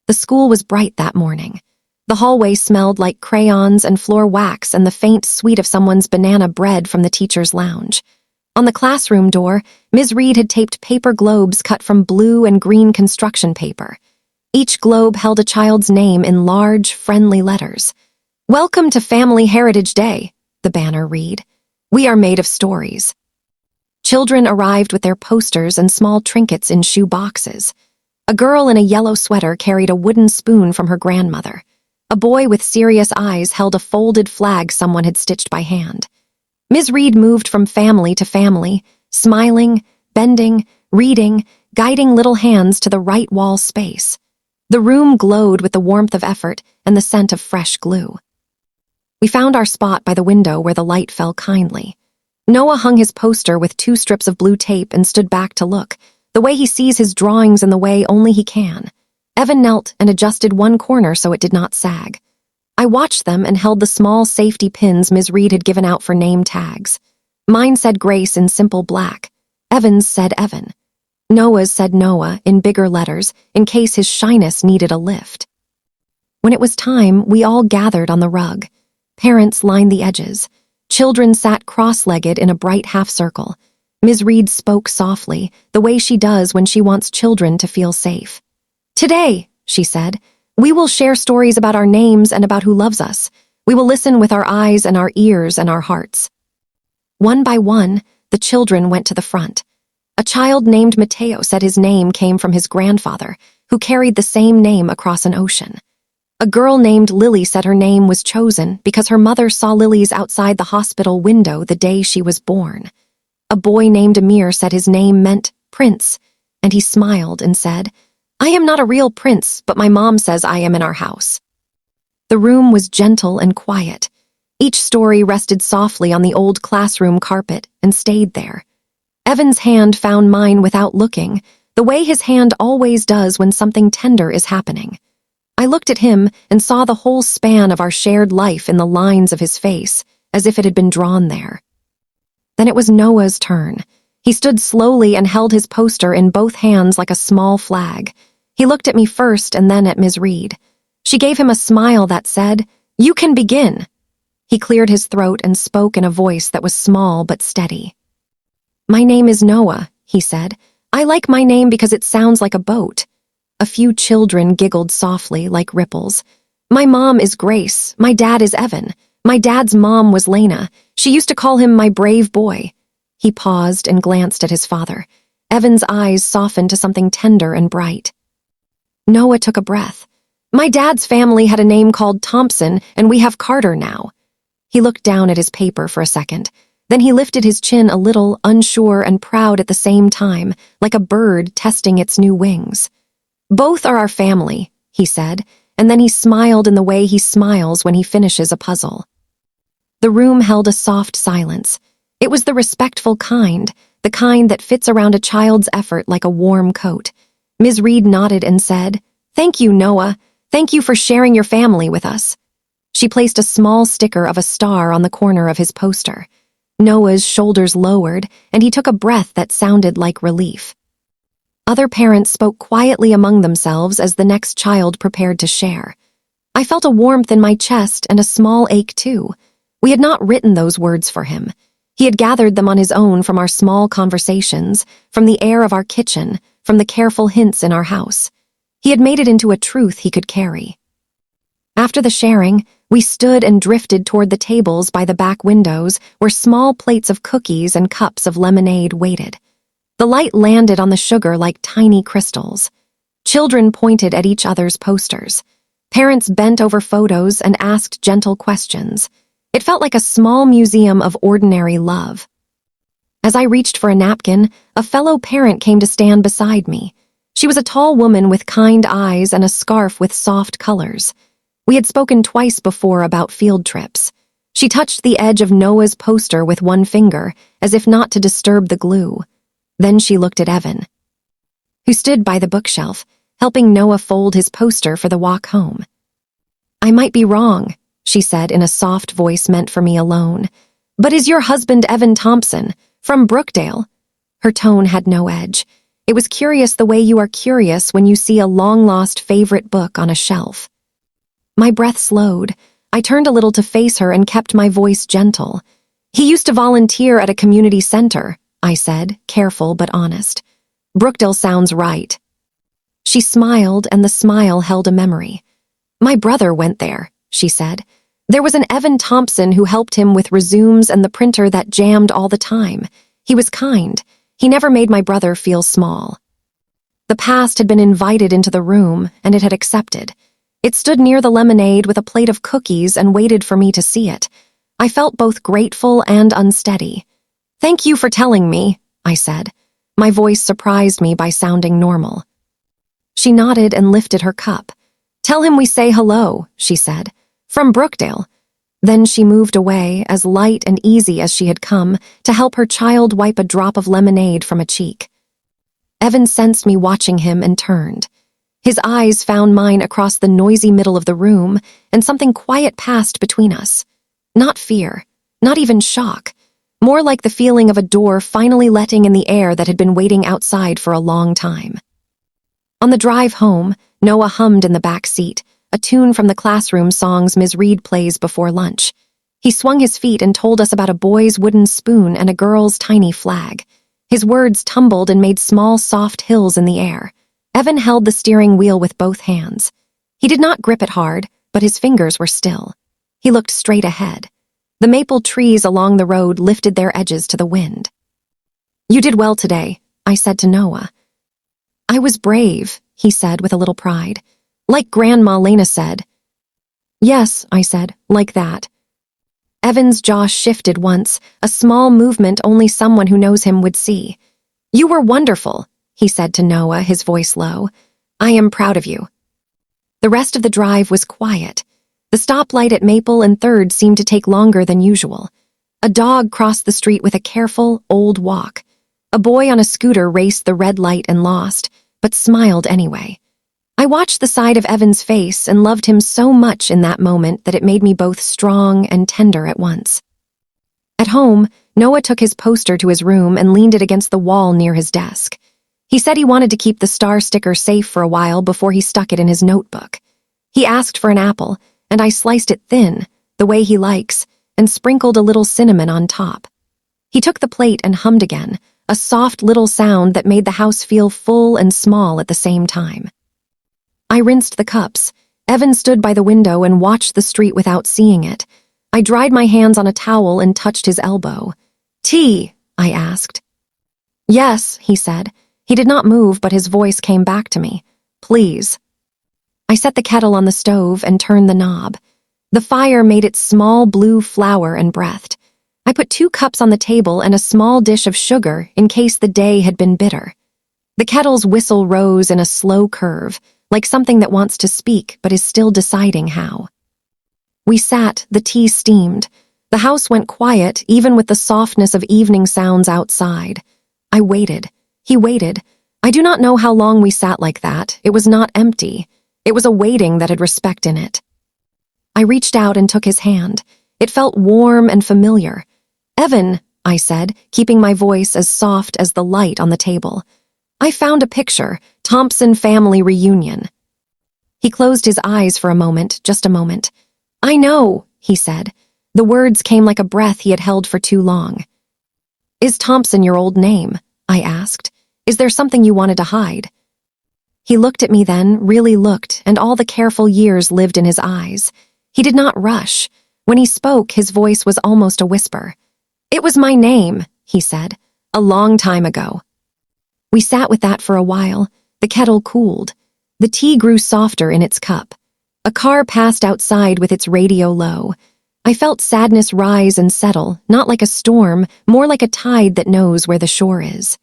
The school was bright that morning. The hallway smelled like crayons and floor wax and the faint sweet of someone's banana bread from the teacher's lounge. On the classroom door, Ms. Reed had taped paper globes cut from blue and green construction paper. Each globe held a child's name in large, friendly letters. "Welcome to Family Heritage Day," the banner read. "We are made of stories." Children arrived with their posters and small trinkets in shoe boxes. A girl in a yellow sweater carried a wooden spoon from her grandmother. A boy with serious eyes held a folded flag someone had stitched by hand. Ms. Reed moved from family to family, smiling, bending, reading, guiding little hands to the right wall space. The room glowed with the warmth of effort and the scent of fresh glue. We found our spot by the window where the light fell kindly. Noah hung his poster with 2 strips of blue tape and stood back to look, the way he sees his drawings in the way only he can. Evan knelt and adjusted one corner so it did not sag. I watched them and held the small safety pins Ms. Reed had given out for name tags. Mine said Grace in simple black. Evan's said Evan. Noah's said Noah in bigger letters in case his shyness needed a lift. When it was time, we all gathered on the rug. Parents lined the edges. Children sat cross-legged in a bright half-circle. Ms. Reed spoke softly, the way she does when she wants children to feel safe. "Today," she said, "we will share stories about our names and about who loves us. We will listen with our eyes and our ears and our hearts." One by one, the children went to the front. A child named Mateo said his name came from his grandfather, who carried the same name across an ocean. A girl named Lily said her name was chosen because her mother saw lilies outside the hospital window the day she was born. A boy named Amir said his name meant prince, and he smiled and said, "I am not a real prince, but my mom says I am in our house." The room was gentle and quiet. Each story rested softly on the old classroom carpet and stayed there. Evan's hand found mine without looking, the way his hand always does when something tender is happening. I looked at him and saw the whole span of our shared life in the lines of his face, as if it had been drawn there. Then it was Noah's turn. He stood slowly and held his poster in both hands like a small flag. He looked at me first and then at Ms. Reed. She gave him a smile that said, "You can begin." He cleared his throat and spoke in a voice that was small but steady. "My name is Noah," he said. "I like my name because it sounds like a boat." A few children giggled softly like ripples. "My mom is Grace. My dad is Evan. My dad's mom was Lena. She used to call him my brave boy." He paused and glanced at his father. Evan's eyes softened to something tender and bright. Noah took a breath. "My dad's family had a name called Thompson, and we have Carter now." He looked down at his paper for a second. Then he lifted his chin a little, unsure and proud at the same time, like a bird testing its new wings. "Both are our family," he said, and then he smiled in the way he smiles when he finishes a puzzle. The room held a soft silence. It was the respectful kind, the kind that fits around a child's effort like a warm coat. Ms. Reed nodded and said, "Thank you, Noah. Thank you for sharing your family with us." She placed a small sticker of a star on the corner of his poster. Noah's shoulders lowered, and he took a breath that sounded like relief. Other parents spoke quietly among themselves as the next child prepared to share. I felt a warmth in my chest and a small ache too. We had not written those words for him. He had gathered them on his own from our small conversations, from the air of our kitchen, from the careful hints in our house. He had made it into a truth he could carry. After the sharing, we stood and drifted toward the tables by the back windows where small plates of cookies and cups of lemonade waited. The light landed on the sugar like tiny crystals. Children pointed at each other's posters. Parents bent over photos and asked gentle questions. It felt like a small museum of ordinary love. As I reached for a napkin, a fellow parent came to stand beside me. She was a tall woman with kind eyes and a scarf with soft colors. We had spoken twice before about field trips. She touched the edge of Noah's poster with one finger, as if not to disturb the glue. Then she looked at Evan, who stood by the bookshelf, helping Noah fold his poster for the walk home. "I might be wrong," she said in a soft voice meant for me alone, "but is your husband Evan Thompson, from Brookdale?" Her tone had no edge. It was curious the way you are curious when you see a long-lost favorite book on a shelf. My breath slowed. I turned a little to face her and kept my voice gentle. "He used to volunteer at a community center," I said, careful but honest. "Brookdale sounds right." She smiled, and the smile held a memory. "My brother went there," she said. "There was an Evan Thompson who helped him with resumes and the printer that jammed all the time. He was kind. He never made my brother feel small." The past had been invited into the room, and it had accepted. It stood near the lemonade with a plate of cookies and waited for me to see it. I felt both grateful and unsteady. "Thank you for telling me," I said. My voice surprised me by sounding normal. She nodded and lifted her cup. "Tell him we say hello," she said. "From Brookdale." Then she moved away, as light and easy as she had come, to help her child wipe a drop of lemonade from a cheek. Evan sensed me watching him and turned. His eyes found mine across the noisy middle of the room, and something quiet passed between us. Not fear, not even shock, more like the feeling of a door finally letting in the air that had been waiting outside for a long time. On the drive home, Noah hummed in the back seat, a tune from the classroom songs Ms. Reed plays before lunch. He swung his feet and told us about a boy's wooden spoon and a girl's tiny flag. His words tumbled and made small, soft hills in the air. Evan held the steering wheel with both hands. He did not grip it hard, but his fingers were still. He looked straight ahead. The maple trees along the road lifted their edges to the wind. "You did well today," I said to Noah. "I was brave," he said with a little pride. "Like Grandma Lena said." "Yes," I said, "like that." Evan's jaw shifted once, a small movement only someone who knows him would see. "You were wonderful," he said to Noah, his voice low. "I am proud of you." The rest of the drive was quiet. The stoplight at Maple and 3rd seemed to take longer than usual. A dog crossed the street with a careful, old walk. A boy on a scooter raced the red light and lost, but smiled anyway. I watched the side of Evan's face and loved him so much in that moment that it made me both strong and tender at once. At home, Noah took his poster to his room and leaned it against the wall near his desk. He said he wanted to keep the star sticker safe for a while before he stuck it in his notebook. He asked for an apple, and I sliced it thin, the way he likes, and sprinkled a little cinnamon on top. He took the plate and hummed again, a soft little sound that made the house feel full and small at the same time. I rinsed the cups. Evan stood by the window and watched the street without seeing it. I dried my hands on a towel and touched his elbow. "Tea?" I asked. "Yes," he said. He did not move, but his voice came back to me. "Please." I set the kettle on the stove and turned the knob. The fire made its small blue flower and breathed. I put 2 cups on the table and a small dish of sugar in case the day had been bitter. The kettle's whistle rose in a slow curve, like something that wants to speak but is still deciding how. We sat, the tea steamed. The house went quiet, even with the softness of evening sounds outside. I waited. He waited. I do not know how long we sat like that. It was not empty. It was a waiting that had respect in it. I reached out and took his hand. It felt warm and familiar. "Evan," I said, keeping my voice as soft as the light on the table. "I found a picture, Thompson family reunion." He closed his eyes for a moment, just a moment. "I know," he said. The words came like a breath he had held for too long. "Is Thompson your old name?" I asked. "Is there something you wanted to hide?" He looked at me then, really looked, and all the careful years lived in his eyes. He did not rush. When he spoke, his voice was almost a whisper. "It was my name," he said, "a long time ago." We sat with that for a while. The kettle cooled. The tea grew softer in its cup. A car passed outside with its radio low. I felt sadness rise and settle, not like a storm, more like a tide that knows where the shore is.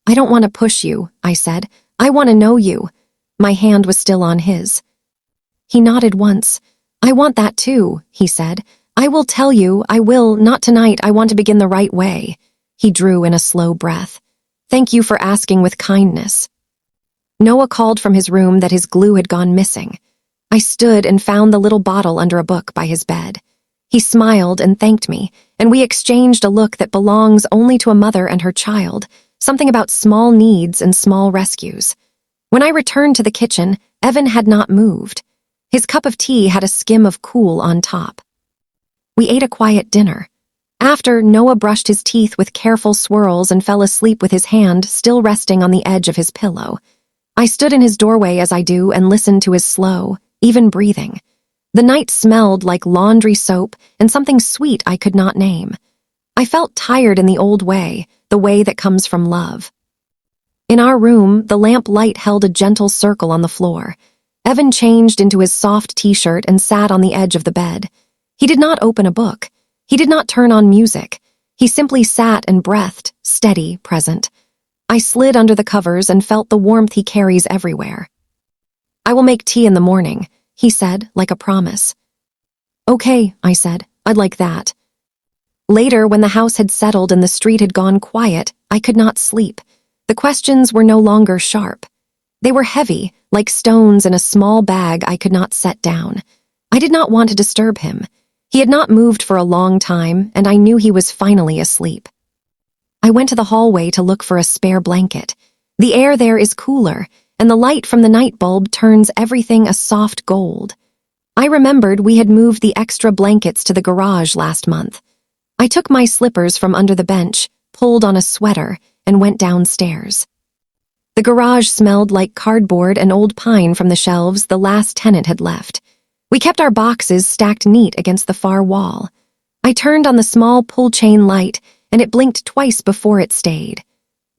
"I don't want to push you," I said. "I want to know you." My hand was still on his. He nodded once. "I want that too," he said. "I will tell you, I will, not tonight, I want to begin the right way." He drew in a slow breath. "Thank you for asking with kindness." Noah called from his room that his glue had gone missing. I stood and found the little bottle under a book by his bed. He smiled and thanked me, and we exchanged a look that belongs only to a mother and her child, something about small needs and small rescues. When I returned to the kitchen, Evan had not moved. His cup of tea had a skim of cool on top. We ate a quiet dinner. After, Noah brushed his teeth with careful swirls and fell asleep with his hand still resting on the edge of his pillow. I stood in his doorway as I do and listened to his slow, even breathing. The night smelled like laundry soap and something sweet I could not name. I felt tired in the old way, the way that comes from love. In our room, the lamp light held a gentle circle on the floor. Evan changed into his soft t-shirt and sat on the edge of the bed. He did not open a book. He did not turn on music. He simply sat and breathed, steady, present. I slid under the covers and felt the warmth he carries everywhere. "I will make tea in the morning," he said, like a promise. "Okay," I said. "I'd like that." Later, when the house had settled and the street had gone quiet, I could not sleep. The questions were no longer sharp. They were heavy, like stones in a small bag I could not set down. I did not want to disturb him. He had not moved for a long time, and I knew he was finally asleep. I went to the hallway to look for a spare blanket. The air there is cooler, and the light from the night bulb turns everything a soft gold. I remembered we had moved the extra blankets to the garage last month. I took my slippers from under the bench, pulled on a sweater, and went downstairs. The garage smelled like cardboard and old pine from the shelves the last tenant had left. We kept our boxes stacked neat against the far wall. I turned on the small pull-chain light, and it blinked twice before it stayed.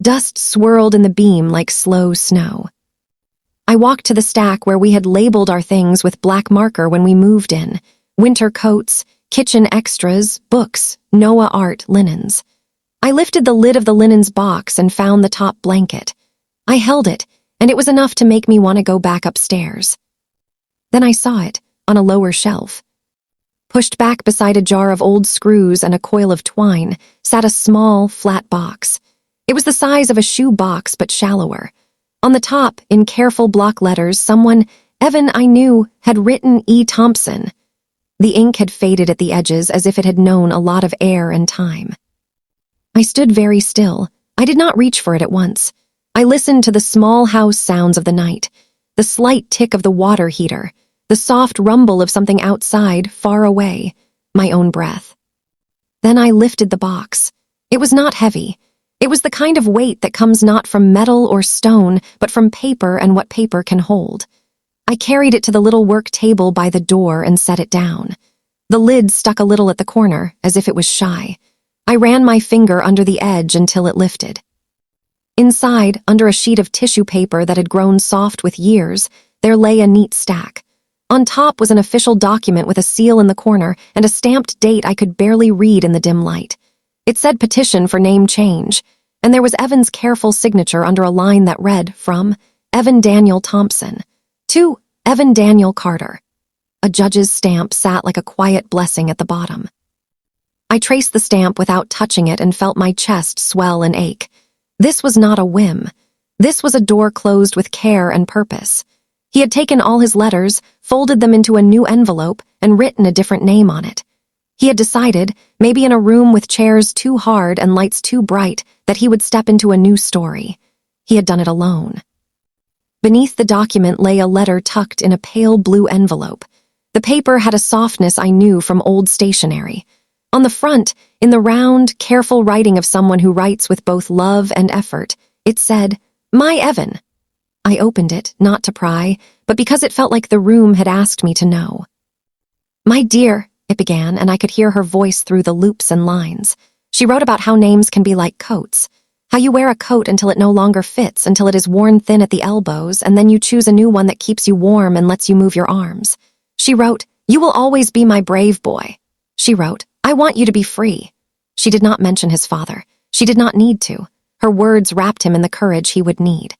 Dust swirled in the beam like slow snow. I walked to the stack where we had labeled our things with black marker when we moved in. Winter coats, kitchen extras, books, Noah art, linens. I lifted the lid of the linens box and found the top blanket. I held it, and it was enough to make me want to go back upstairs. Then I saw it, on a lower shelf. Pushed back beside a jar of old screws and a coil of twine, sat a small, flat box. It was the size of a shoe box but shallower. On the top, in careful block letters, someone, Evan I knew, had written E. Thompson. The ink had faded at the edges as if it had known a lot of air and time. I stood very still. I did not reach for it at once. I listened to the small house sounds of the night, the slight tick of the water heater, the soft rumble of something outside, far away, my own breath. Then I lifted the box. It was not heavy. It was the kind of weight that comes not from metal or stone, but from paper and what paper can hold. I carried it to the little work table by the door and set it down. The lid stuck a little at the corner, as if it was shy. I ran my finger under the edge until it lifted. Inside, under a sheet of tissue paper that had grown soft with years, there lay a neat stack. On top was an official document with a seal in the corner and a stamped date I could barely read in the dim light. It said petition for name change, and there was Evan's careful signature under a line that read, from Evan Daniel Thompson to Evan Daniel Carter. A judge's stamp sat like a quiet blessing at the bottom. I traced the stamp without touching it and felt my chest swell and ache. This was not a whim. This was a door closed with care and purpose. He had taken all his letters, folded them into a new envelope, and written a different name on it. He had decided, maybe in a room with chairs too hard and lights too bright, that he would step into a new story. He had done it alone. Beneath the document lay a letter tucked in a pale blue envelope. The paper had a softness I knew from old stationery. On the front, in the round, careful writing of someone who writes with both love and effort, it said, "My Evan." I opened it, not to pry, but because it felt like the room had asked me to know. "My dear," it began, and I could hear her voice through the loops and lines. She wrote about how names can be like coats, how you wear a coat until it no longer fits, until it is worn thin at the elbows, and then you choose a new one that keeps you warm and lets you move your arms. She wrote, "You will always be my brave boy." She wrote, "I want you to be free." She did not mention his father. She did not need to. Her words wrapped him in the courage he would need.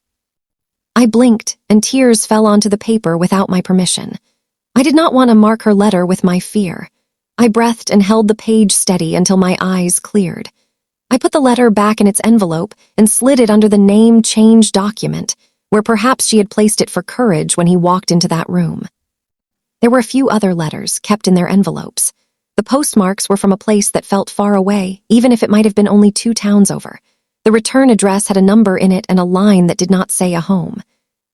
I blinked, and tears fell onto the paper without my permission. I did not want to mark her letter with my fear. I breathed and held the page steady until my eyes cleared. I put the letter back in its envelope and slid it under the name change document, where perhaps she had placed it for courage when he walked into that room. There were a few other letters kept in their envelopes. The postmarks were from a place that felt far away, even if it might have been only 2 towns over. The return address had a number in it and a line that did not say a home.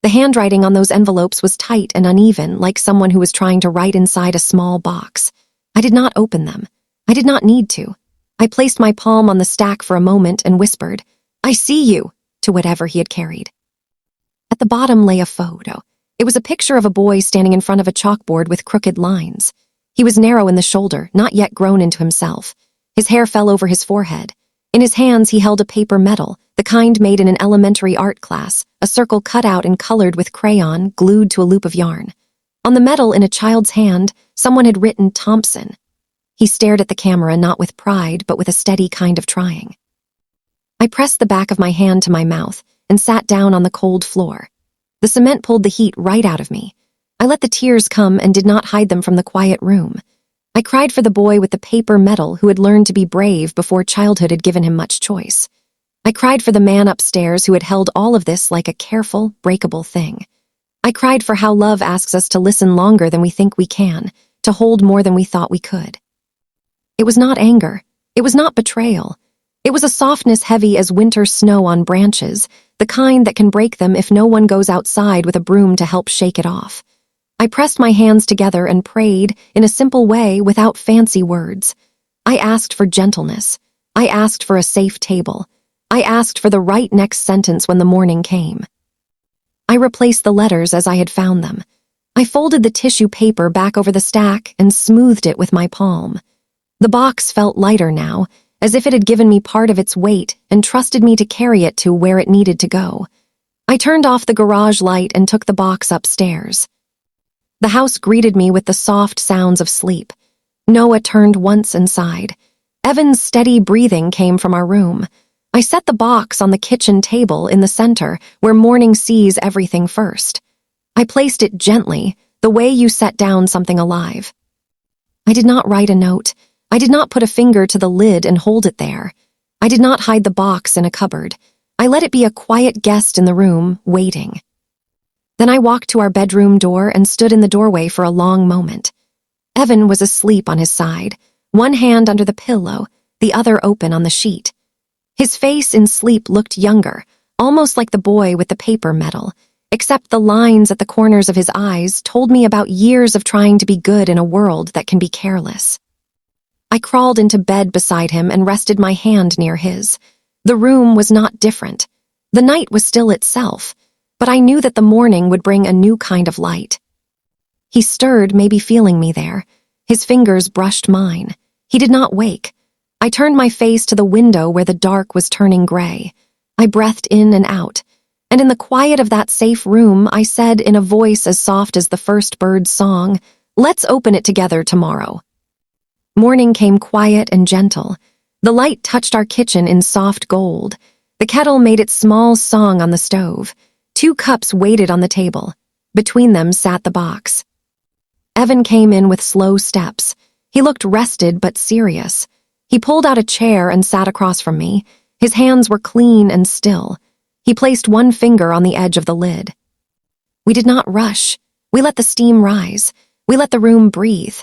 The handwriting on those envelopes was tight and uneven, like someone who was trying to write inside a small box. I did not open them. I did not need to. I placed my palm on the stack for a moment and whispered, "I see you," to whatever he had carried. At the bottom lay a photo. It was a picture of a boy standing in front of a chalkboard with crooked lines. He was narrow in the shoulder, not yet grown into himself. His hair fell over his forehead. In his hands he held a paper medal, the kind made in an elementary art class, a circle cut out and colored with crayon, glued to a loop of yarn. On the medal in a child's hand, someone had written Thompson. He stared at the camera not with pride, but with a steady kind of trying. I pressed the back of my hand to my mouth and sat down on the cold floor. The cement pulled the heat right out of me. I let the tears come and did not hide them from the quiet room. I cried for the boy with the paper medal who had learned to be brave before childhood had given him much choice. I cried for the man upstairs who had held all of this like a careful, breakable thing. I cried for how love asks us to listen longer than we think we can, to hold more than we thought we could. It was not anger. It was not betrayal. It was a softness heavy as winter snow on branches, the kind that can break them if no one goes outside with a broom to help shake it off. I pressed my hands together and prayed in a simple way without fancy words. I asked for gentleness. I asked for a safe table. I asked for the right next sentence when the morning came. I replaced the letters as I had found them. I folded the tissue paper back over the stack and smoothed it with my palm. The box felt lighter now, as if it had given me part of its weight and trusted me to carry it to where it needed to go. I turned off the garage light and took the box upstairs. The house greeted me with the soft sounds of sleep. Noah turned once and sighed. Evan's steady breathing came from our room. I set the box on the kitchen table in the center, where morning sees everything first. I placed it gently, the way you set down something alive. I did not write a note. I did not put a finger to the lid and hold it there. I did not hide the box in a cupboard. I let it be a quiet guest in the room, waiting. Then I walked to our bedroom door and stood in the doorway for a long moment. Evan was asleep on his side, one hand under the pillow, the other open on the sheet. His face in sleep looked younger, almost like the boy with the paper medal, except the lines at the corners of his eyes told me about years of trying to be good in a world that can be careless. I crawled into bed beside him and rested my hand near his. The room was not different. The night was still itself, but I knew that the morning would bring a new kind of light. He stirred, maybe feeling me there. His fingers brushed mine. He did not wake. I turned my face to the window where the dark was turning gray. I breathed in and out, and in the quiet of that safe room, I said in a voice as soft as the first bird's song, "Let's open it together tomorrow." Morning came quiet and gentle. The light touched our kitchen in soft gold. The kettle made its small song on the stove. 2 cups waited on the table. Between them sat the box. Evan came in with slow steps. He looked rested but serious. He pulled out a chair and sat across from me. His hands were clean and still. He placed one finger on the edge of the lid. We did not rush. We let the steam rise. We let the room breathe.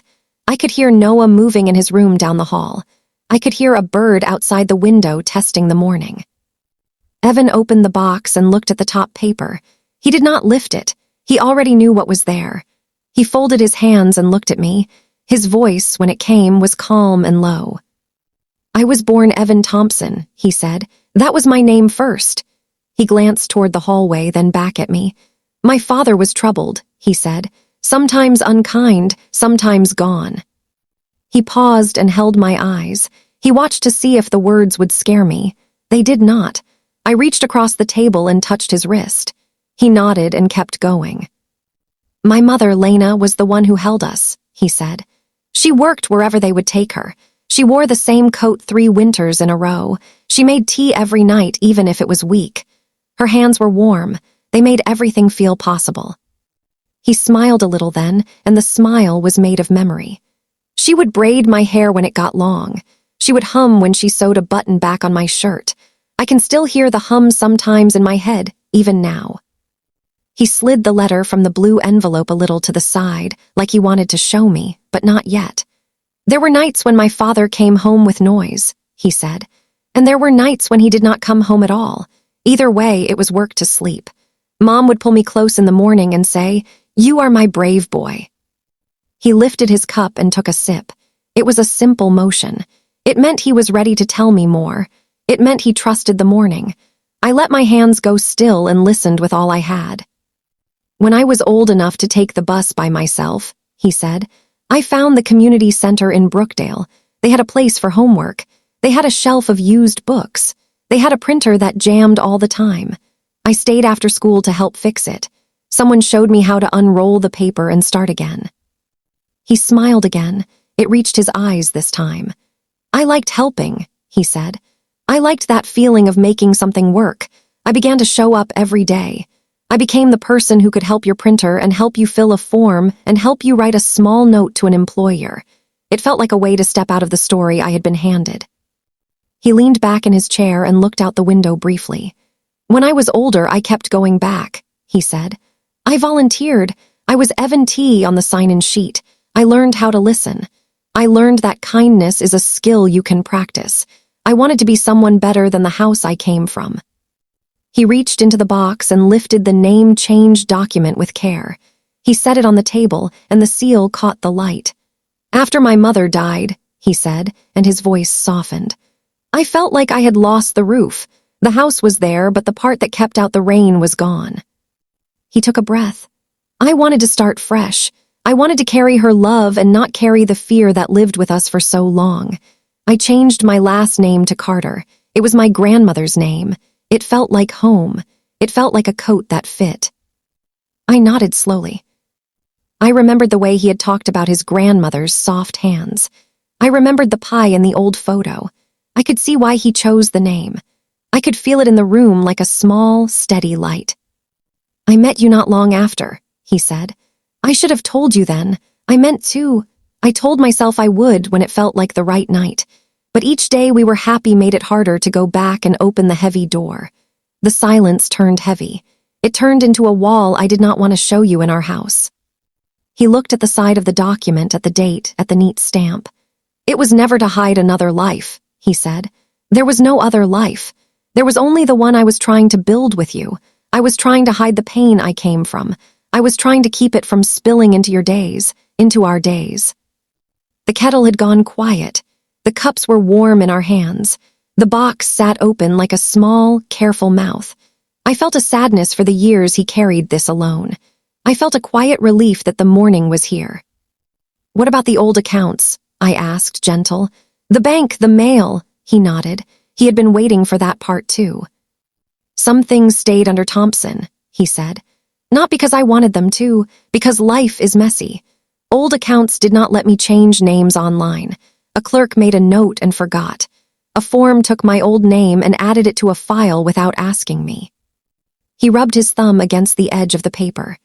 I could hear Noah moving in his room down the hall. I could hear a bird outside the window testing the morning. Evan opened the box and looked at the top paper. He did not lift it. He already knew what was there. He folded his hands and looked at me. His voice, when it came, was calm and low. "I was born Evan Thompson," he said. "That was my name first." He glanced toward the hallway, then back at me. "My father was troubled," he said. "Sometimes unkind, sometimes gone." He paused and held my eyes. He watched to see if the words would scare me. They did not. I reached across the table and touched his wrist. He nodded and kept going. "My mother, Lena, was the one who held us," he said. "She worked wherever they would take her. She wore the same coat 3 winters in a row. She made tea every night, even if it was weak. Her hands were warm. They made everything feel possible." He smiled a little then, and the smile was made of memory. "She would braid my hair when it got long. She would hum when she sewed a button back on my shirt. I can still hear the hum sometimes in my head, even now." He slid the letter from the blue envelope a little to the side, like he wanted to show me, but not yet. "There were nights when my father came home with noise," he said, "and there were nights when he did not come home at all. Either way, it was work to sleep. Mom would pull me close in the morning and say, 'You are my brave boy.'" He lifted his cup and took a sip. It was a simple motion. It meant he was ready to tell me more. It meant he trusted the morning. I let my hands go still and listened with all I had. "When I was old enough to take the bus by myself," he said, "I found the community center in Brookdale. They had a place for homework. They had a shelf of used books. They had a printer that jammed all the time. I stayed after school to help fix it. Someone showed me how to unroll the paper and start again." He smiled again. It reached his eyes this time. "I liked helping," he said. "I liked that feeling of making something work. I began to show up every day. I became the person who could help your printer and help you fill a form and help you write a small note to an employer. It felt like a way to step out of the story I had been handed." He leaned back in his chair and looked out the window briefly. "When I was older, I kept going back," he said. "I volunteered. I was Evan T. on the sign-in sheet. I learned how to listen. I learned that kindness is a skill you can practice. I wanted to be someone better than the house I came from." He reached into the box and lifted the name change document with care. He set it on the table, and the seal caught the light. "After my mother died," he said, and his voice softened, "I felt like I had lost the roof. The house was there, but the part that kept out the rain was gone." He took a breath. "I wanted to start fresh. I wanted to carry her love and not carry the fear that lived with us for so long. I changed my last name to Carter. It was my grandmother's name. It felt like home. It felt like a coat that fit." I nodded slowly. I remembered the way he had talked about his grandmother's soft hands. I remembered the pie in the old photo. I could see why he chose the name. I could feel it in the room like a small, steady light. "I met you not long after," he said. "I should have told you then. I meant to. I told myself I would when it felt like the right night. But each day we were happy made it harder to go back and open the heavy door. The silence turned heavy. It turned into a wall I did not want to show you in our house. He looked at the side of the document, at the date, at the neat stamp. It was never to hide another life, he said. There was no other life. There was only the one I was trying to build with you. I was trying to hide the pain I came from. I was trying to keep it from spilling into your days, into our days. The kettle had gone quiet. The cups were warm in our hands. The box sat open like a small, careful mouth. I felt a sadness for the years he carried this alone. I felt a quiet relief that the morning was here. What about the old accounts? I asked, gentle. The bank, the mail, he nodded. He had been waiting for that part too. Some things stayed under Thompson, he said. Not because I wanted them to, because life is messy. Old accounts did not let me change names online. A clerk made a note and forgot. A form took my old name and added it to a file without asking me. He rubbed his thumb against the edge of the paper.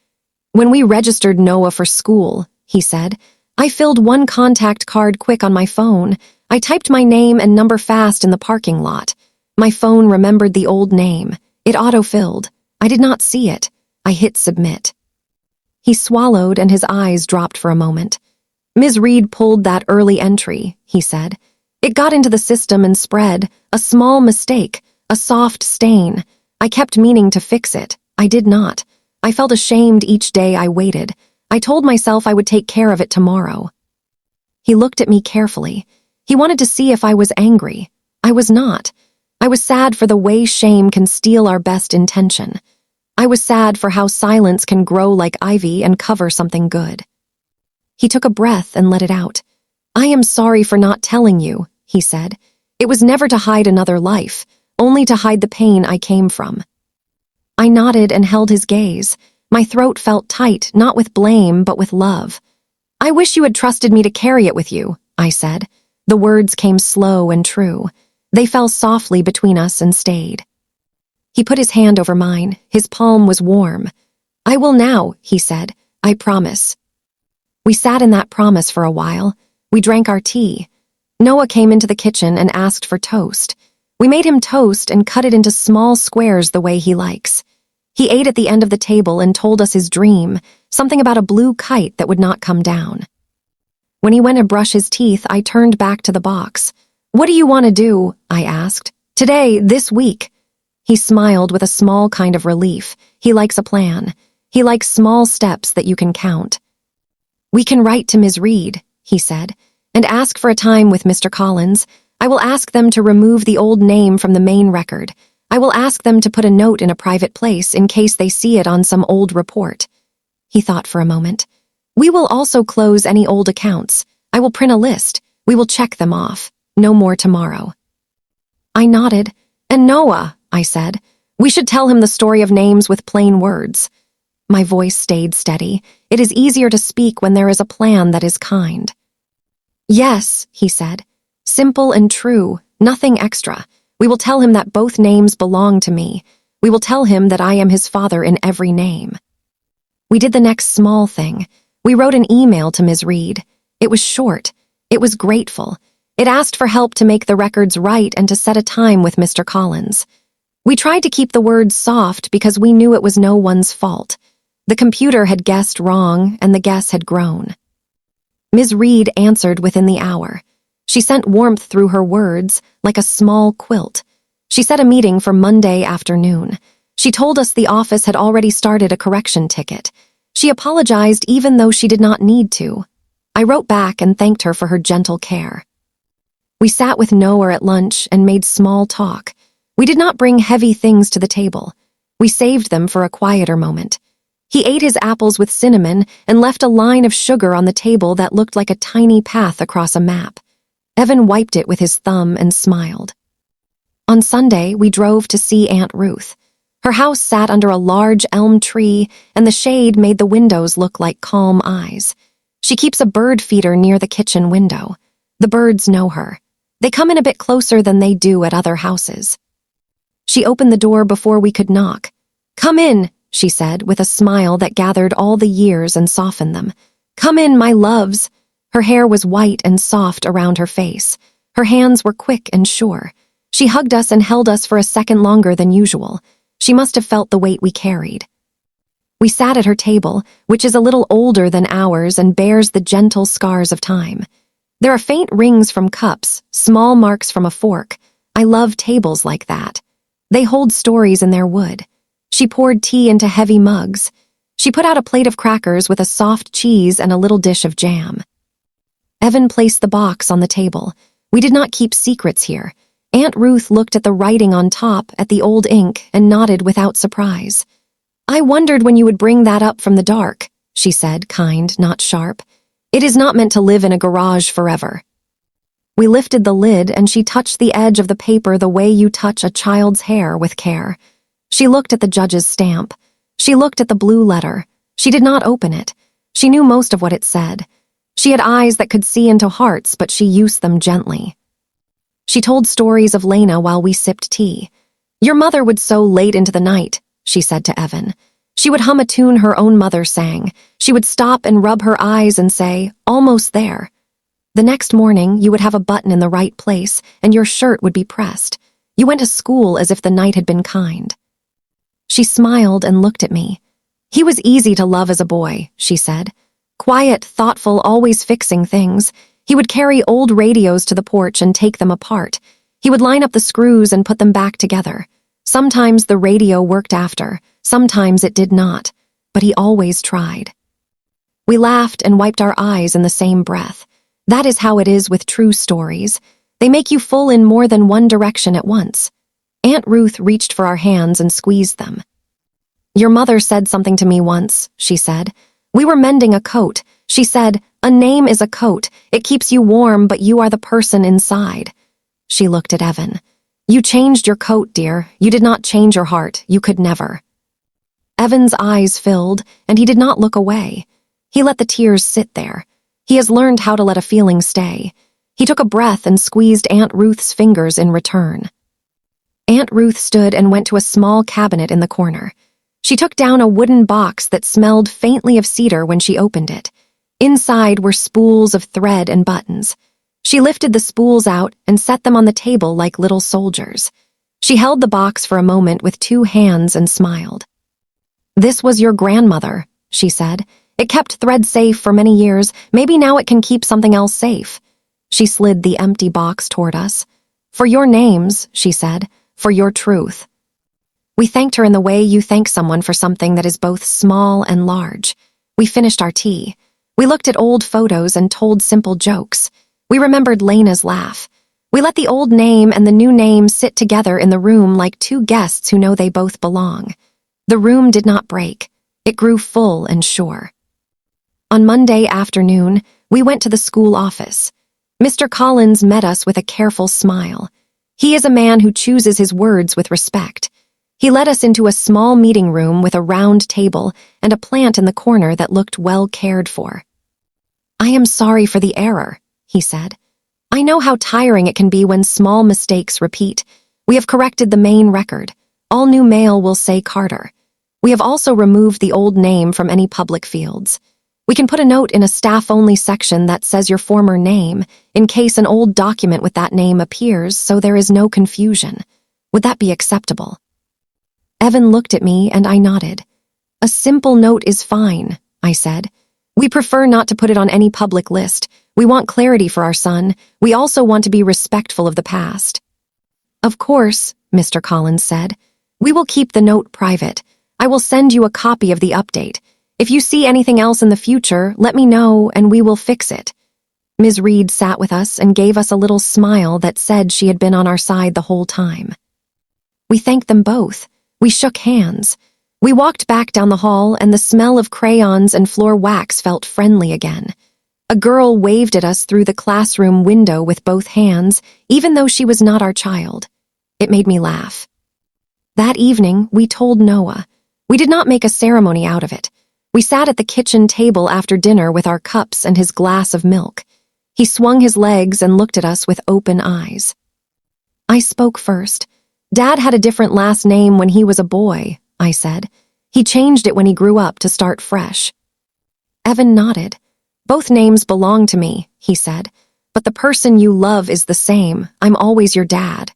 When we registered Noah for school, he said, I filled one contact card quick on my phone. I typed my name and number fast in the parking lot. My phone remembered the old name. It auto-filled. I did not see it. I hit submit. He swallowed and his eyes dropped for a moment. Ms. Reed pulled that early entry, he said. It got into the system and spread. A small mistake. A soft stain. I kept meaning to fix it. I did not. I felt ashamed each day I waited. I told myself I would take care of it tomorrow. He looked at me carefully. He wanted to see if I was angry. I was not. I was sad for the way shame can steal our best intention. I was sad for how silence can grow like ivy and cover something good. He took a breath and let it out. I am sorry for not telling you, he said. It was never to hide another life, only to hide the pain I came from. I nodded and held his gaze. My throat felt tight, not with blame, but with love. I wish you had trusted me to carry it with you, I said. The words came slow and true. They fell softly between us and stayed. He put his hand over mine. His palm was warm. I will now, he said. I promise. We sat in that promise for a while. We drank our tea. Noah came into the kitchen and asked for toast. We made him toast and cut it into small squares the way he likes. He ate at the end of the table and told us his dream, something about a blue kite that would not come down. When he went to brush his teeth, I turned back to the box. What do you want to do? I asked. Today, this week. He smiled with a small kind of relief. He likes a plan. He likes small steps that you can count. We can write to Ms. Reed, he said, and ask for a time with Mr. Collins. I will ask them to remove the old name from the main record. I will ask them to put a note in a private place in case they see it on some old report. He thought for a moment. We will also close any old accounts. I will print a list. We will check them off. No more tomorrow. I nodded. And Noah, I said, we should tell him the story of names with plain words. My voice stayed steady. It is easier to speak when there is a plan that is kind. Yes, he said. Simple and true, nothing extra. We will tell him that both names belong to me. We will tell him that I am his father in every name. We did the next small thing. We wrote an email to Ms. Reed. It was short. It was grateful. It asked for help to make the records right and to set a time with Mr. Collins. We tried to keep the words soft because we knew it was no one's fault. The computer had guessed wrong and the guess had grown. Ms. Reed answered within the hour. She sent warmth through her words, like a small quilt. She set a meeting for Monday afternoon. She told us the office had already started a correction ticket. She apologized even though she did not need to. I wrote back and thanked her for her gentle care. We sat with Noah at lunch and made small talk. We did not bring heavy things to the table. We saved them for a quieter moment. He ate his apples with cinnamon and left a line of sugar on the table that looked like a tiny path across a map. Evan wiped it with his thumb and smiled. On Sunday, we drove to see Aunt Ruth. Her house sat under a large elm tree, and the shade made the windows look like calm eyes. She keeps a bird feeder near the kitchen window. The birds know her. They come in a bit closer than they do at other houses. She opened the door before we could knock. Come in, she said, with a smile that gathered all the years and softened them. Come in, my loves. Her hair was white and soft around her face. Her hands were quick and sure. She hugged us and held us for a second longer than usual. She must have felt the weight we carried. We sat at her table, which is a little older than ours and bears the gentle scars of time. There are faint rings from cups, small marks from a fork. I love tables like that. They hold stories in their wood. She poured tea into heavy mugs. She put out a plate of crackers with a soft cheese and a little dish of jam. Evan placed the box on the table. We did not keep secrets here. Aunt Ruth looked at the writing on top, at the old ink, and nodded without surprise. "I wondered when you would bring that up from the dark," she said, kind, not sharp. "It is not meant to live in a garage forever." We lifted the lid and she touched the edge of the paper the way you touch a child's hair with care. She looked at the judge's stamp. She looked at the blue letter. She did not open it. She knew most of what it said. She had eyes that could see into hearts, but she used them gently. She told stories of Lena while we sipped tea. "Your mother would sew late into the night," she said to Evan. "She would hum a tune her own mother sang. She would stop and rub her eyes and say, 'Almost there.' The next morning, you would have a button in the right place, and your shirt would be pressed. You went to school as if the night had been kind." She smiled and looked at me. "He was easy to love as a boy," she said. "Quiet, thoughtful, always fixing things. He would carry old radios to the porch and take them apart. He would line up the screws and put them back together. Sometimes the radio worked after, sometimes it did not, but he always tried." We laughed and wiped our eyes in the same breath. That is how it is with true stories. They make you full in more than one direction at once. Aunt Ruth reached for our hands and squeezed them. "Your mother said something to me once," she said. "We were mending a coat. She said, 'A name is a coat. It keeps you warm, but you are the person inside.'" She looked at Evan. "You changed your coat, dear. You did not change your heart. You could never." Evan's eyes filled, and he did not look away. He let the tears sit there. He has learned how to let a feeling stay. He took a breath and squeezed Aunt Ruth's fingers in return. Aunt Ruth stood and went to a small cabinet in the corner. She took down a wooden box that smelled faintly of cedar when she opened it. Inside were spools of thread and buttons. She lifted the spools out and set them on the table like little soldiers. She held the box for a moment with two hands and smiled. "This was your grandmother," she said. "It kept thread safe for many years. Maybe now it can keep something else safe." She slid the empty box toward us. "For your names," she said, "for your truth." We thanked her in the way you thank someone for something that is both small and large. We finished our tea. We looked at old photos and told simple jokes. We remembered Lena's laugh. We let the old name and the new name sit together in the room like two guests who know they both belong. The room did not break. It grew full and sure. On Monday afternoon, we went to the school office. Mr. Collins met us with a careful smile. He is a man who chooses his words with respect. He led us into a small meeting room with a round table and a plant in the corner that looked well cared for. "I am sorry for the error," he said. "I know how tiring it can be when small mistakes repeat. We have corrected the main record. All new mail will say Carter. We have also removed the old name from any public fields. We can put a note in a staff-only section that says your former name, in case an old document with that name appears, so there is no confusion. Would that be acceptable?" Evan looked at me and I nodded. "A simple note is fine," I said. "We prefer not to put it on any public list. We want clarity for our son. We also want to be respectful of the past." "Of course," Mr. Collins said. "We will keep the note private. I will send you a copy of the update. If you see anything else in the future, let me know and we will fix it." Ms. Reed sat with us and gave us a little smile that said she had been on our side the whole time. We thanked them both. We shook hands. We walked back down the hall and the smell of crayons and floor wax felt friendly again. A girl waved at us through the classroom window with both hands, even though she was not our child. It made me laugh. That evening, we told Noah. We did not make a ceremony out of it. We sat at the kitchen table after dinner with our cups and his glass of milk. He swung his legs and looked at us with open eyes. I spoke first. "Dad had a different last name when he was a boy," I said. "He changed it when he grew up to start fresh." Evan nodded. "Both names belong to me," he said. "But the person you love is the same. I'm always your dad."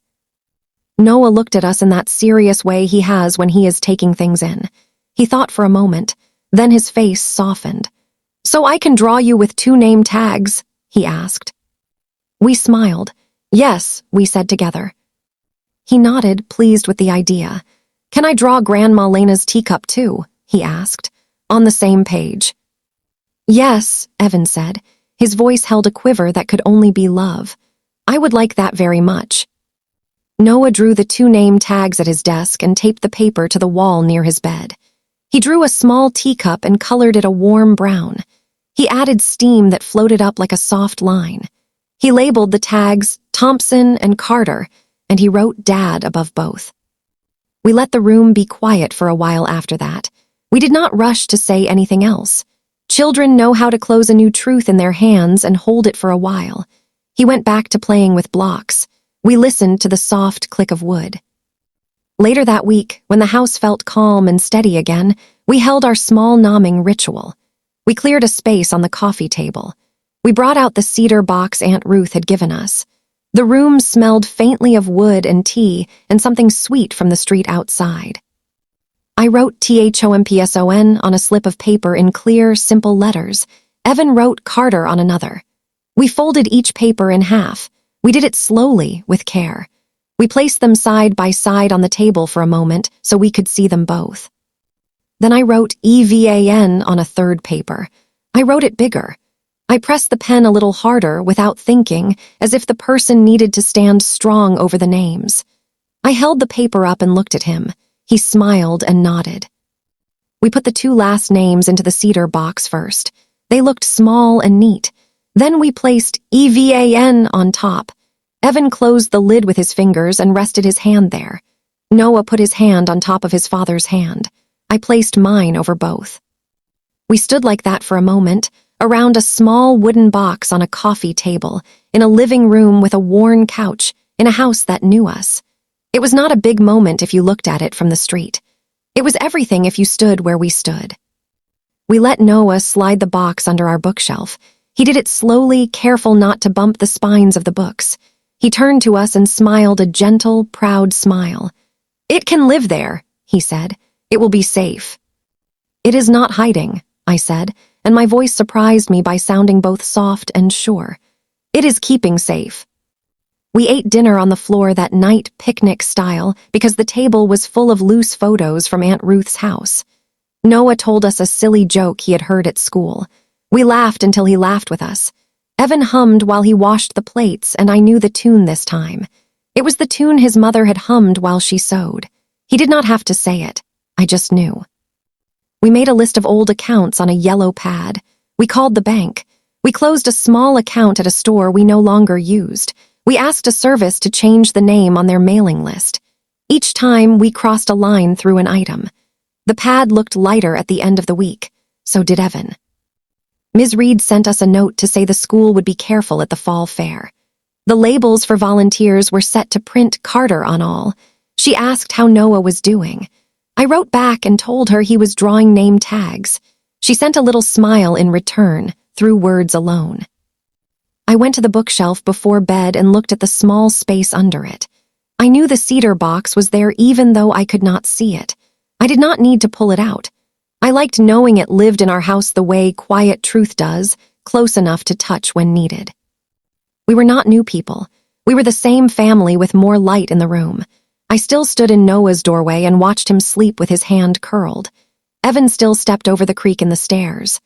Noah looked at us in that serious way he has when he is taking things in. He thought for a moment, then his face softened. "So I can draw you with 2 name tags?" he asked. We smiled. "Yes," we said together. He nodded, pleased with the idea. "Can I draw Grandma Lena's teacup too?" he asked. On the same page. "Yes," Evan said. His voice held a quiver that could only be love. "I would like that very much." Noah drew the 2 name tags at his desk and taped the paper to the wall near his bed. He drew a small teacup and colored it a warm brown. He added steam that floated up like a soft line. He labeled the tags Thompson and Carter, and he wrote Dad above both. We let the room be quiet for a while after that. We did not rush to say anything else. Children know how to close a new truth in their hands and hold it for a while. He went back to playing with blocks. We listened to the soft click of wood. Later that week, when the house felt calm and steady again, we held our small nomming ritual. We cleared a space on the coffee table. We brought out the cedar box Aunt Ruth had given us. The room smelled faintly of wood and tea and something sweet from the street outside. I wrote THOMPSON on a slip of paper in clear, simple letters. Evan wrote Carter on another. We folded each paper in half. We did it slowly, with care. We placed them side by side on the table for a moment so we could see them both. Then I wrote EVAN on a third paper. I wrote it bigger. I pressed the pen a little harder without thinking, as if the person needed to stand strong over the names. I held the paper up and looked at him. He smiled and nodded. We put the 2 last names into the cedar box first. They looked small and neat. Then we placed EVAN on top. Evan closed the lid with his fingers and rested his hand there. Noah put his hand on top of his father's hand. I placed mine over both. We stood like that for a moment, around a small wooden box on a coffee table, in a living room with a worn couch, in a house that knew us. It was not a big moment if you looked at it from the street. It was everything if you stood where we stood. We let Noah slide the box under our bookshelf. He did it slowly, careful not to bump the spines of the books. He turned to us and smiled a gentle, proud smile. "It can live there," he said. "It will be safe." "It is not hiding," I said, and my voice surprised me by sounding both soft and sure. "It is keeping safe." We ate dinner on the floor that night, picnic style, because the table was full of loose photos from Aunt Ruth's house. Noah told us a silly joke he had heard at school. We laughed until he laughed with us. Evan hummed while he washed the plates, and I knew the tune this time. It was the tune his mother had hummed while she sewed. He did not have to say it. I just knew. We made a list of old accounts on a yellow pad. We called the bank. We closed a small account at a store we no longer used. We asked a service to change the name on their mailing list. Each time, we crossed a line through an item. The pad looked lighter at the end of the week. So did Evan. Ms. Reed sent us a note to say the school would be careful at the fall fair. The labels for volunteers were set to print Carter on all. She asked how Noah was doing. I wrote back and told her he was drawing name tags. She sent a little smile in return, through words alone. I went to the bookshelf before bed and looked at the small space under it. I knew the cedar box was there even though I could not see it. I did not need to pull it out. I liked knowing it lived in our house the way quiet truth does, close enough to touch when needed. We were not new people. We were the same family with more light in the room. I still stood in Noah's doorway and watched him sleep with his hand curled. Evan still stepped over the creek in the stairs.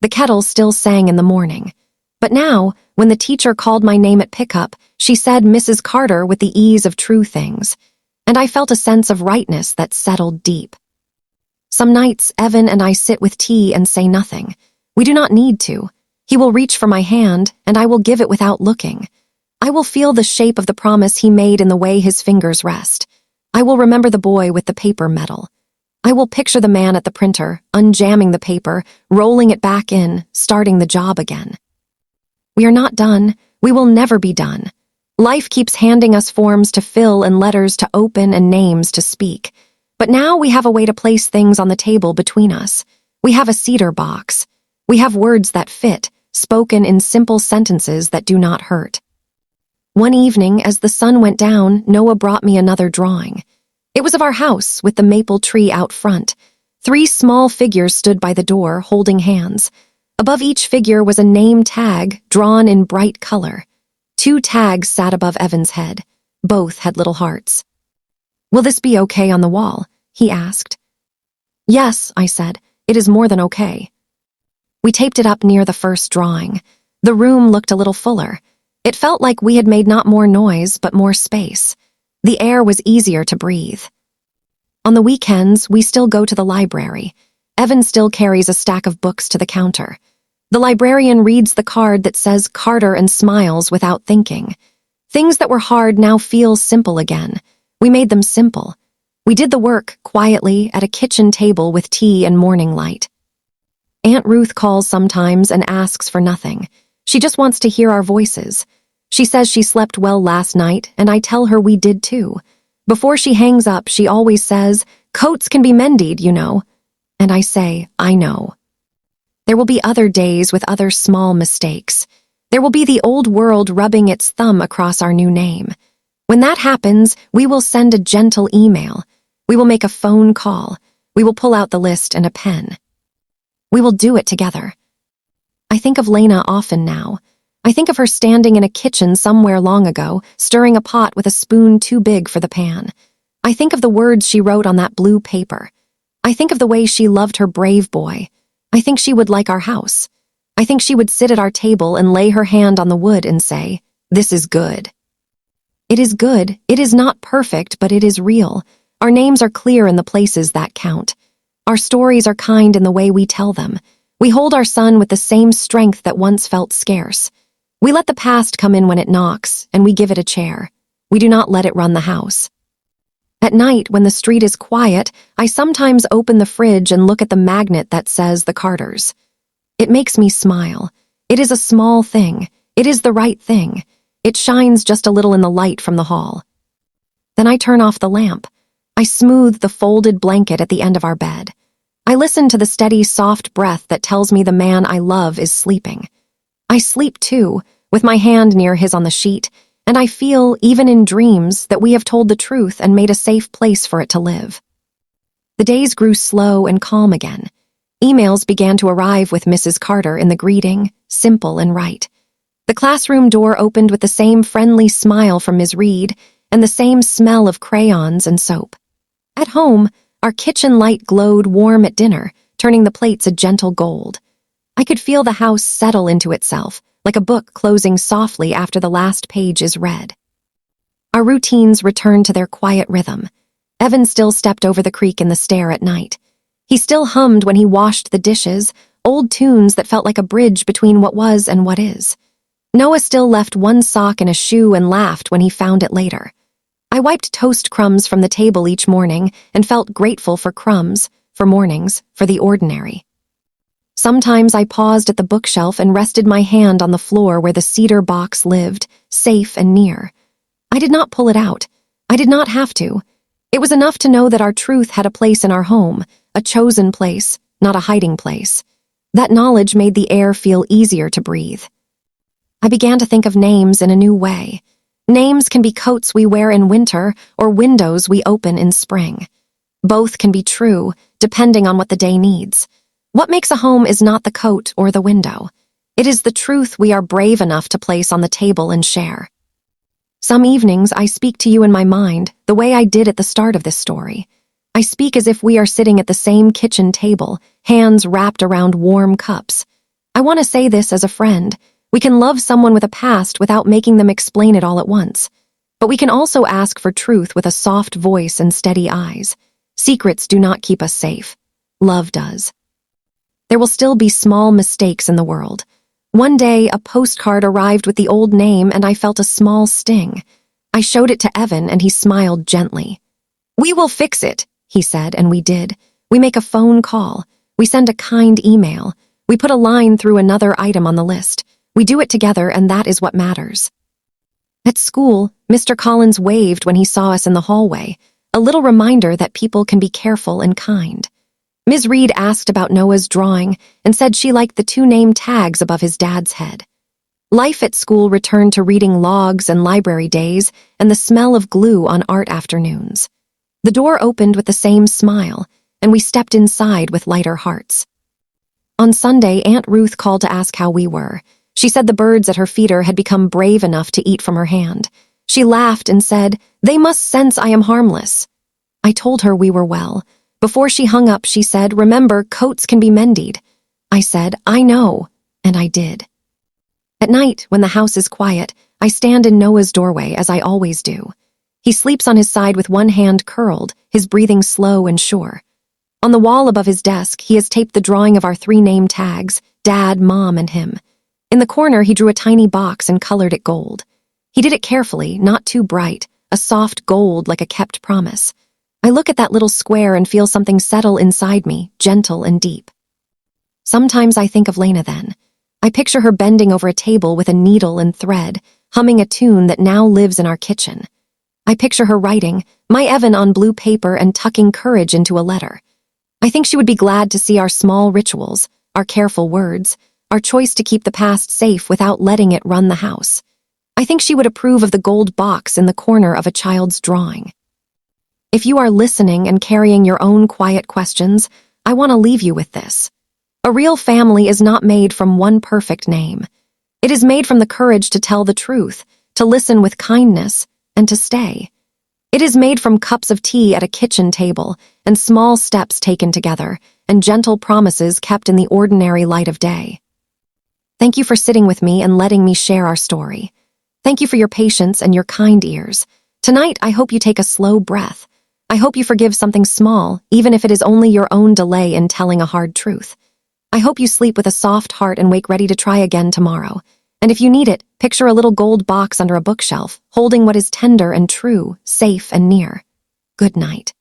The kettle still sang in the morning. But now, when the teacher called my name at pickup, she said Mrs. Carter with the ease of true things, and I felt a sense of rightness that settled deep. Some nights, Evan and I sit with tea and say nothing. We do not need to. He will reach for my hand, and I will give it without looking. I will feel the shape of the promise he made in the way his fingers rest. I will remember the boy with the paper medal. I will picture the man at the printer, unjamming the paper, rolling it back in, starting the job again. We are not done. We will never be done. Life keeps handing us forms to fill and letters to open and names to speak. But now we have a way to place things on the table between us. We have a cedar box. We have words that fit, spoken in simple sentences that do not hurt. One evening, as the sun went down, Noah brought me another drawing. It was of our house, with the maple tree out front. 3 small figures stood by the door, holding hands. Above each figure was a name tag, drawn in bright color. 2 tags sat above Evan's head. Both had little hearts. "Will this be okay on the wall?" he asked. "Yes," I said. "It is more than okay." We taped it up near the first drawing. The room looked a little fuller. It felt like we had made not more noise, but more space. The air was easier to breathe. On the weekends, we still go to the library. Evan still carries a stack of books to the counter. The librarian reads the card that says Carter and smiles without thinking. Things that were hard now feel simple again. We made them simple. We did the work, quietly, at a kitchen table with tea and morning light. Aunt Ruth calls sometimes and asks for nothing. She just wants to hear our voices. She says she slept well last night, and I tell her we did too. Before she hangs up, she always says, "Coats can be mended, you know." And I say, "I know." There will be other days with other small mistakes. There will be the old world rubbing its thumb across our new name. When that happens, we will send a gentle email. We will make a phone call. We will pull out the list and a pen. We will do it together. I think of Lena often now. I think of her standing in a kitchen somewhere long ago, stirring a pot with a spoon too big for the pan. I think of the words she wrote on that blue paper. I think of the way she loved her brave boy. I think she would like our house. I think she would sit at our table and lay her hand on the wood and say, "This is good." It is good. It is not perfect, but it is real. Our names are clear in the places that count. Our stories are kind in the way we tell them. We hold our son with the same strength that once felt scarce. We let the past come in when it knocks, and we give it a chair. We do not let it run the house. At night, when the street is quiet, I sometimes open the fridge and look at the magnet that says the Carters. It makes me smile. It is a small thing. It is the right thing. It shines just a little in the light from the hall. Then I turn off the lamp. I smooth the folded blanket at the end of our bed. I listen to the steady, soft breath that tells me the man I love is sleeping. I sleep too, with my hand near his on the sheet, and I feel, even in dreams, that we have told the truth and made a safe place for it to live. The days grew slow and calm again. Emails began to arrive with Mrs. Carter in the greeting, simple and right. The classroom door opened with the same friendly smile from Ms. Reed and the same smell of crayons and soap. At home, our kitchen light glowed warm at dinner, turning the plates a gentle gold. I could feel the house settle into itself, like a book closing softly after the last page is read. Our routines returned to their quiet rhythm. Evan still stepped over the creek in the stair at night. He still hummed when he washed the dishes, old tunes that felt like a bridge between what was and what is. Noah still left one sock in a shoe and laughed when he found it later. I wiped toast crumbs from the table each morning and felt grateful for crumbs, for mornings, for the ordinary. Sometimes I paused at the bookshelf and rested my hand on the floor where the cedar box lived, safe and near. I did not pull it out. I did not have to. It was enough to know that our truth had a place in our home, a chosen place, not a hiding place. That knowledge made the air feel easier to breathe. I began to think of names in a new way. Names can be coats we wear in winter or windows we open in spring. Both can be true, depending on what the day needs. What makes a home is not the coat or the window. It is the truth we are brave enough to place on the table and share. Some evenings I speak to you in my mind, the way I did at the start of this story. I speak as if we are sitting at the same kitchen table, hands wrapped around warm cups. I want to say this as a friend. We can love someone with a past without making them explain it all at once. But we can also ask for truth with a soft voice and steady eyes. Secrets do not keep us safe. Love does. There will still be small mistakes in the world. One day, a postcard arrived with the old name and I felt a small sting. I showed it to Evan and he smiled gently. "We will fix it," he said, and we did. We make a phone call. We send a kind email. We put a line through another item on the list. We do it together, and that is what matters. At school, Mr. Collins waved when he saw us in the hallway, a little reminder that people can be careful and kind. Ms. Reed asked about Noah's drawing and said she liked the 2 name tags above his dad's head. Life at school returned to reading logs and library days and the smell of glue on art afternoons. The door opened with the same smile, and we stepped inside with lighter hearts. On Sunday, Aunt Ruth called to ask how we were. She said the birds at her feeder had become brave enough to eat from her hand. She laughed and said, "They must sense I am harmless." I told her we were well. Before she hung up, she said, "Remember, coats can be mended." I said, "I know," and I did. At night, when the house is quiet, I stand in Noah's doorway as I always do. He sleeps on his side with one hand curled, his breathing slow and sure. On the wall above his desk, he has taped the drawing of our 3 name tags, Dad, Mom, and him. In the corner, he drew a tiny box and colored it gold. He did it carefully, not too bright, a soft gold like a kept promise. I look at that little square and feel something settle inside me, gentle and deep. Sometimes I think of Lena then. I picture her bending over a table with a needle and thread, humming a tune that now lives in our kitchen. I picture her writing, "My Evan" on blue paper and tucking courage into a letter. I think she would be glad to see our small rituals, our careful words, our choice to keep the past safe without letting it run the house. I think she would approve of the gold box in the corner of a child's drawing. If you are listening and carrying your own quiet questions, I want to leave you with this. A real family is not made from one perfect name. It is made from the courage to tell the truth, to listen with kindness, and to stay. It is made from cups of tea at a kitchen table, and small steps taken together, and gentle promises kept in the ordinary light of day. Thank you for sitting with me and letting me share our story. Thank you for your patience and your kind ears. Tonight, I hope you take a slow breath. I hope you forgive something small, even if it is only your own delay in telling a hard truth. I hope you sleep with a soft heart and wake ready to try again tomorrow. And if you need it, picture a little gold box under a bookshelf, holding what is tender and true, safe and near. Good night.